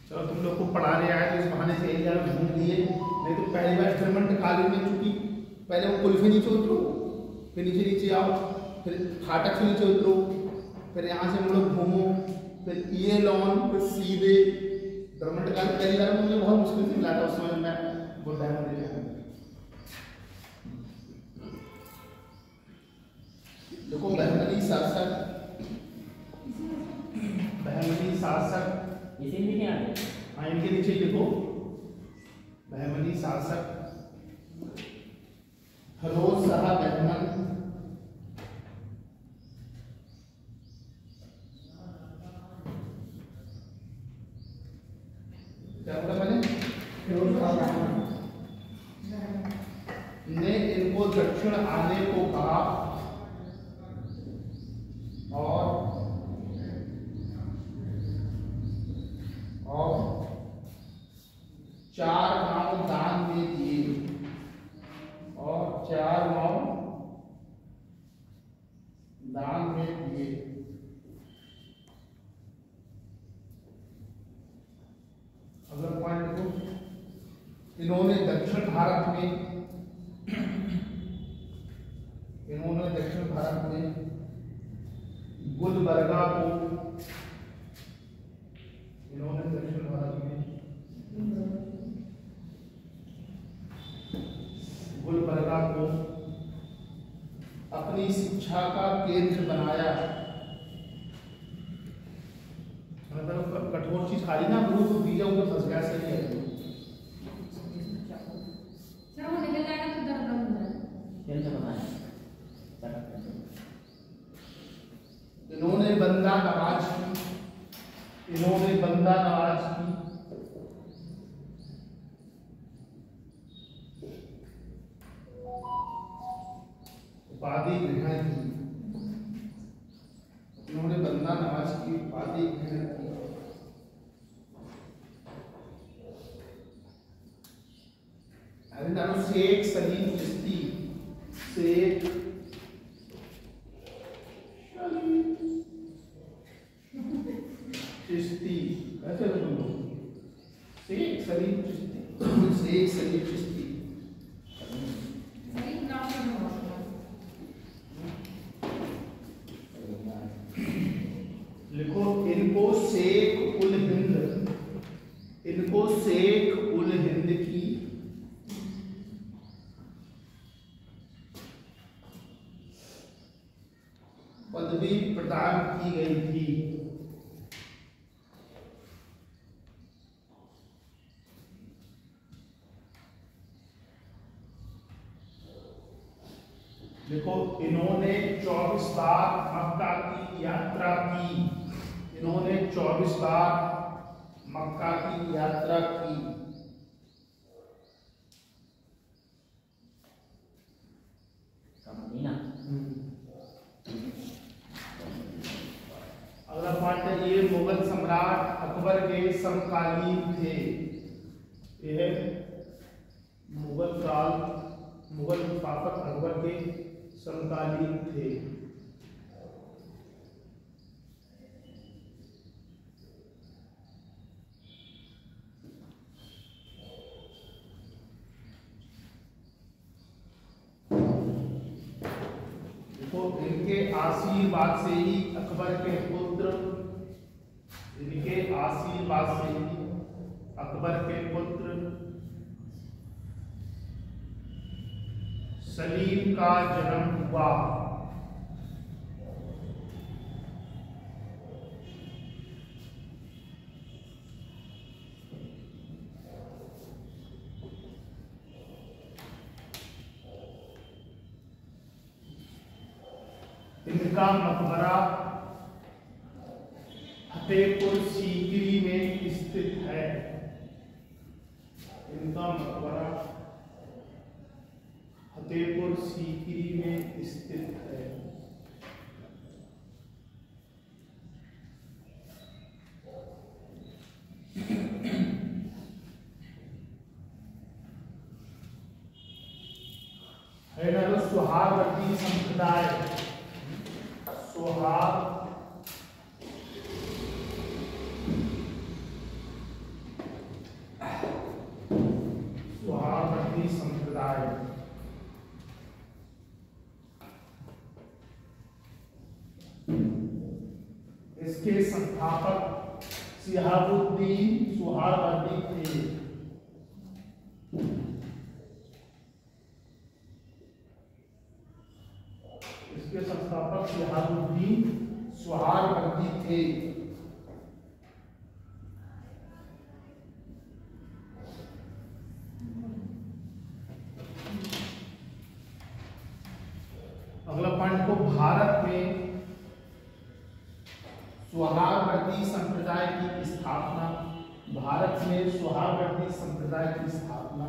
चलो तुम लोग को पढ़ाने आए तो इस बहाने से एरिया में घूम लिए। नहीं तो पहली बार एक्सपेरिमेंट कॉलेज में, चूंकि पहले वो पुल से नीचे उतरो, फिर नीचे आओ, फिर फाटक से नीचे उतरो, फिर यहाँ से हम लोग घूमो, फिर ये लॉन, फिर सीधे एक्सपेरिमेंट कॉलेज। पहली बार मुझे बहुत मुश्किल से मिला था उस समय। मैं बोल रहा हूँ देखो बहमनी शासक, बहमनी शासक इसी में क्या है? हाँ इनके नीचे देखो बहमनी शासक फरोज शाह बहमन, क्या बोला मैंने? फिरोज शाह बहमन ने इनको दक्षिण आने को कहा और चार गांव दान में दिए, और 4 गांव दान में दिए। अगला पॉइंट देखो, इन्होंने दक्षिण भारत में गुलबर्गा को, इन्होंने दक्षिण भारत में गुलबर्गा को अपनी शिक्षा का केंद्र बनाया। मतलब कठोर चीज खाली ना, गुरु को बीजा ऊपर फंस गया। सही है। सर वो निकल जाएगा तो दर्द बंद हो जाएगा। कैसे बनाया? इन्होंने बंदा नवाज की, इन्होंने बंदा नवाज की उपाधि ग्रहण की, इन्होंने बंदा नवाज की उपाधि ग्रहण की। शेख सलीम चिश्ती, शेख चिश्ती, कैसे तुम लोग? शेख सलीम चिश्ती, शेख सलीम चिश्ती। सही नाम से बोलना। लिखो इनको शेख उल हिंद, इनको शेख उल हिंद की पदवी प्रदान की गई थी। देखो इन्होंने 24 बार मक्का की यात्रा की, इन्होंने 24 बार मक्का की यात्रा की। अगला पॉइंट है, ये मुगल सम्राट अकबर के समकालीन थे। यह मुगल खिलाफत अकबर के समकालीन थे। तो इनके आशीर्वाद से ही अकबर के पुत्र, इनके आशीर्वाद से ही अकबर के पुत्र सलीम का जन्म हुआ। इनका मकबरा फतेहपुर सीकरी में स्थित है। इनका मकबरा फतेहपुर सीकरी में स्थित है। सुहागवती संप्रदाय, सुहागवती संप्रदाय इसके संस्थापक शिहाबुद्दीन सुहागवर्दी थे। इसके संस्थापक शिहाबुद्दीन सुहागवर्दी थे। अगला पॉइंट को भारत में सुहागवर्दी संप्रदाय की स्थापना, भारत में सुहागवर्दी संप्रदाय की स्थापना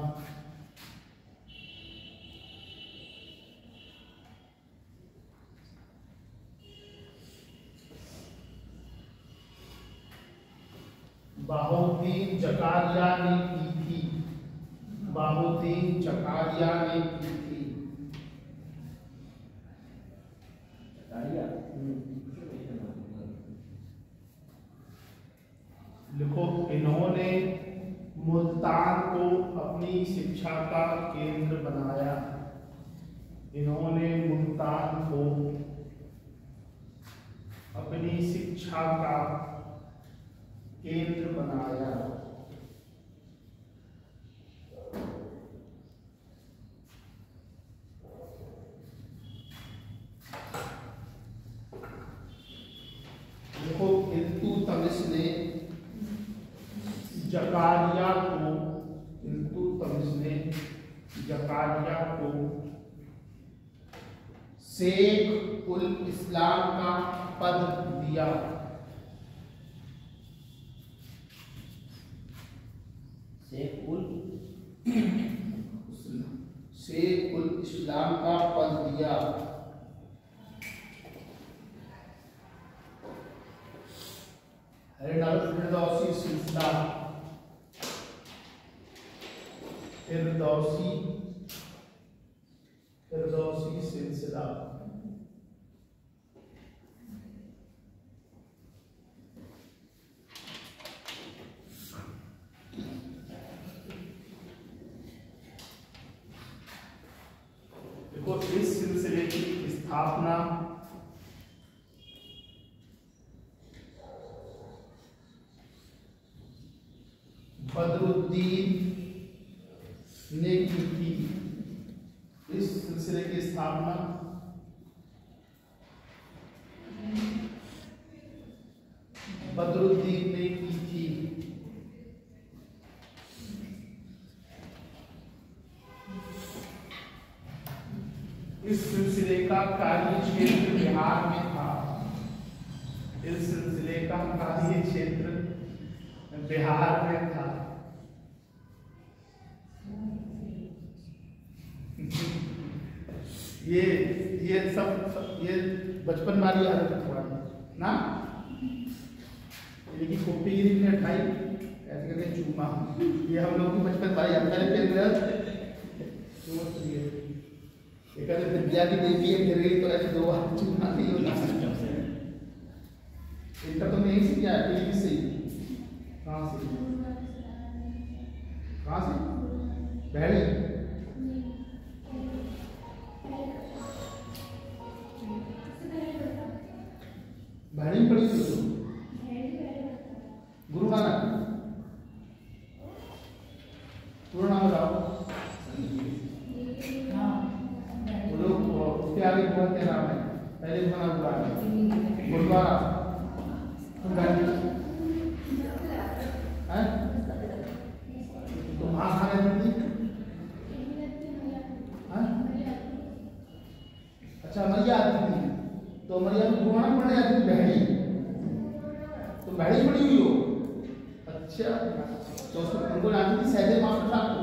बहाउद्दीन जकारिया ने की थी। बहाउद्दीन जकारिया ने की थी। लिखो, इन्होंने मुल्तान को अपनी शिक्षा का केंद्र बनाया। इन्होंने मुल्तान को अपनी शिक्षा का केंद्र बनाया। देखो, इल्तुतमिश ने जकारिया को, इल्तुतमिश ने जकारिया को शेख उल इस्लाम का पद दिया। शेख उल इस्लाम का पद दिया। फिरदौसी सिलसिला, फिरदौसी सिलसिला देखो, इस सिलसिले की स्थापना बदरुद्दीन ने की थी। इस सिलसिले की स्थापना बदरुद्दीन ने की थी। इस सिलसिले का कार्य क्षेत्र बिहार में था। इस सिलसिले का कार्य क्षेत्र बिहार में था। ये सब ये बचपन वाली आदत है ना। ये खोपड़ीगिरी ने उठाई, ऐसे करके चूमा। ये हम लोग की बचपन वाली आदत है। एक विद्या की देवी है, गिर गई तो ऐसे दो बार चूमा नहीं होता। इनका तो नहीं से क्या टीवी से। कहाँ से? कहाँ से? बहरी। पैलेस बना हुआ है, गुरुद्वारा है, तो वहाँ खाने मिलती है। अच्छा मरिया आती थी, तो मरिया में गुरुआना पढ़ने जाती थी बहरी, तो बहरी पड़ी हुई हो। अच्छा तो उनको जाती थी सहदेव मास्टर साहब को,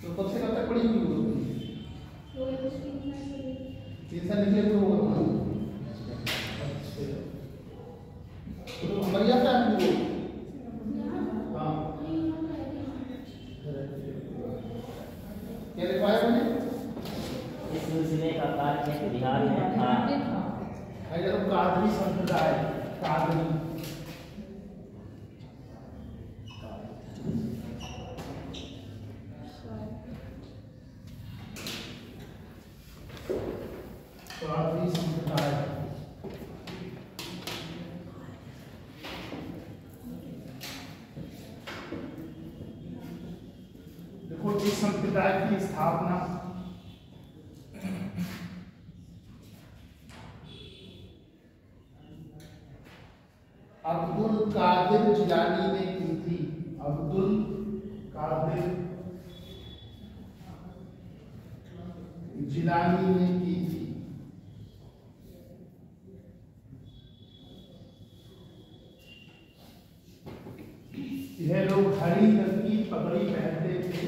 तो कब से कब तक पड़ी हुई हो? 3 साल निकले तो होगा। तो मरिया क्या आती हो? हाँ क्या लिखवाया मैंने? इस सिलसिले का कार्य बिहार में था। अगर कादरी संप्रदाय, कादरी संप्रदाय देखो, इस संप्रदाय की स्थापना अब्दुल कादिर जिलानी ने की थी। अब्दुल कादिर जिलानी ने की थी। यह लोग हरी रंग की पगड़ी पहनते थे।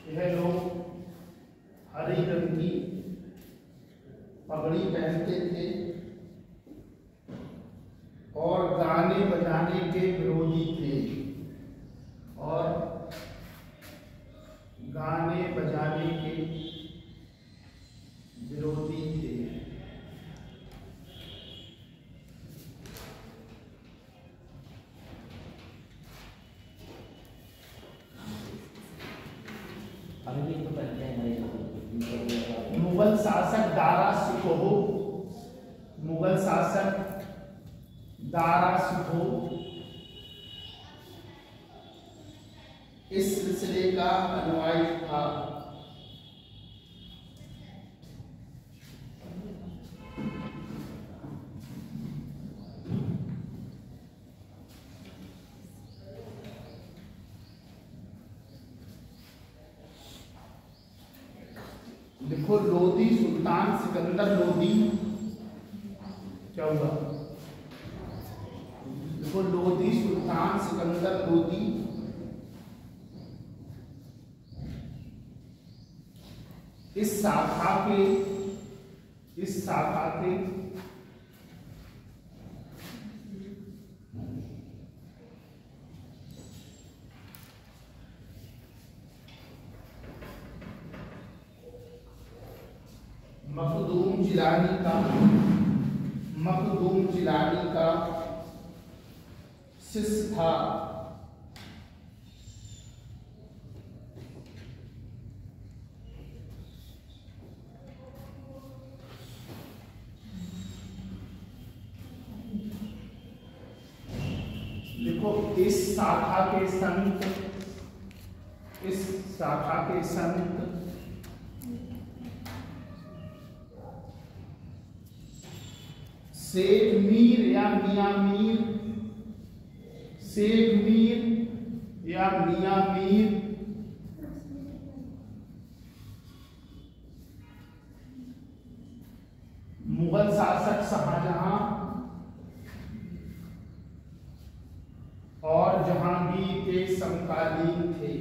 यह लोग हरी रंग की पगड़ी पहनते थे और गाने बजाने के विरोधी थे। और गाने बजाने के विरोधी थे। मुगल शासक दारा शिकोह, मुगल शासक दारा शिकोह इस सिलसिले का अनुयायी था। देखो, लोदी सुल्तान सिकंदर लोदी क्या हुआ? देखो, लोदी सुल्तान सिकंदर लोदी इस शाखा के मखदूम जिलानी का शिष्य था। देखो, इस शाखा के संत शेख मीर या मियां मीर, शेख मीर या मियां मीर मुगल शासक शाहजहां और जहांगीर के समकालीन थे।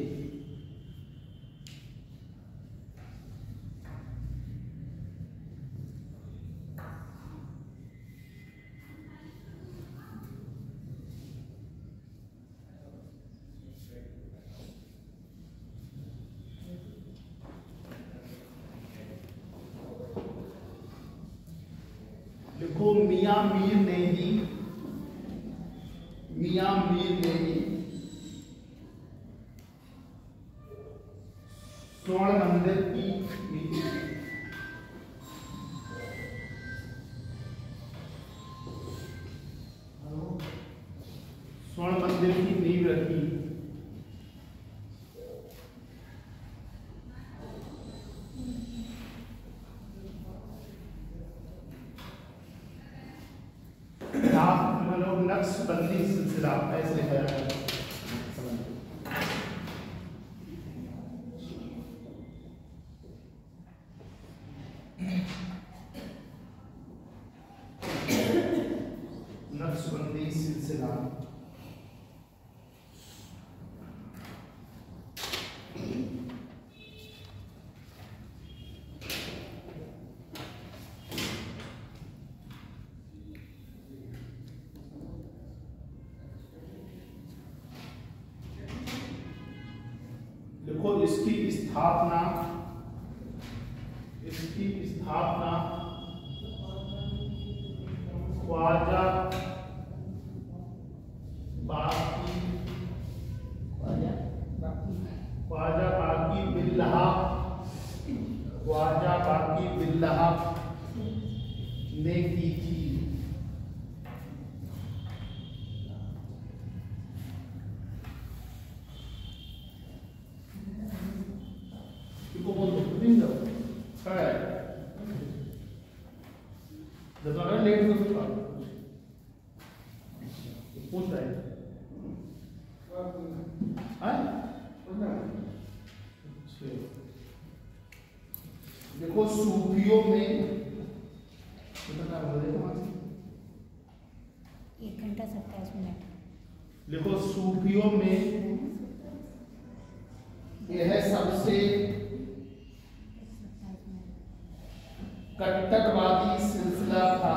देखो, मियां मीर ने ही स्वर्ण मंदिर की नींव रखी। नक्शबंदी सिलसिला ऐसे लिखा जाता है। नक्शबंदी सिलसिला देखो इसकी स्थापना ख्वाजा बाकी बिल्लाह ने की थी। लेट में पूछ रहा है देखो सूफियों में 1 घंटा 27 मिनट। देखो सूफियों में यह सबसे कट्टरवादी सिलसिला था।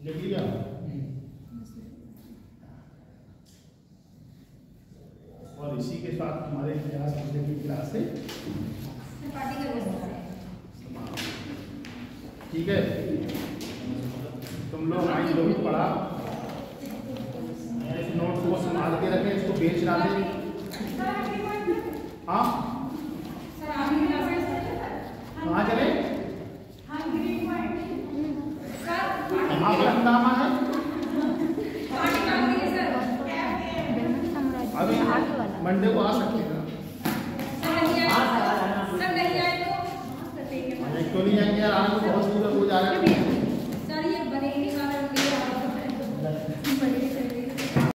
लिख लिया? और इसी के साथ हमारे इतिहास की क्लास से ठीक है। तुम लोग आज जो भी पढ़ा इस नोट को संभाल के रखें, इसको बेच डालें। हाँ कहाँ चले? कहाँ पर हंगामा है? अभी मंडे को आ सकते हैं। तो नहीं आएंगे यार, आने को बहुत दूर हो जा रहा है।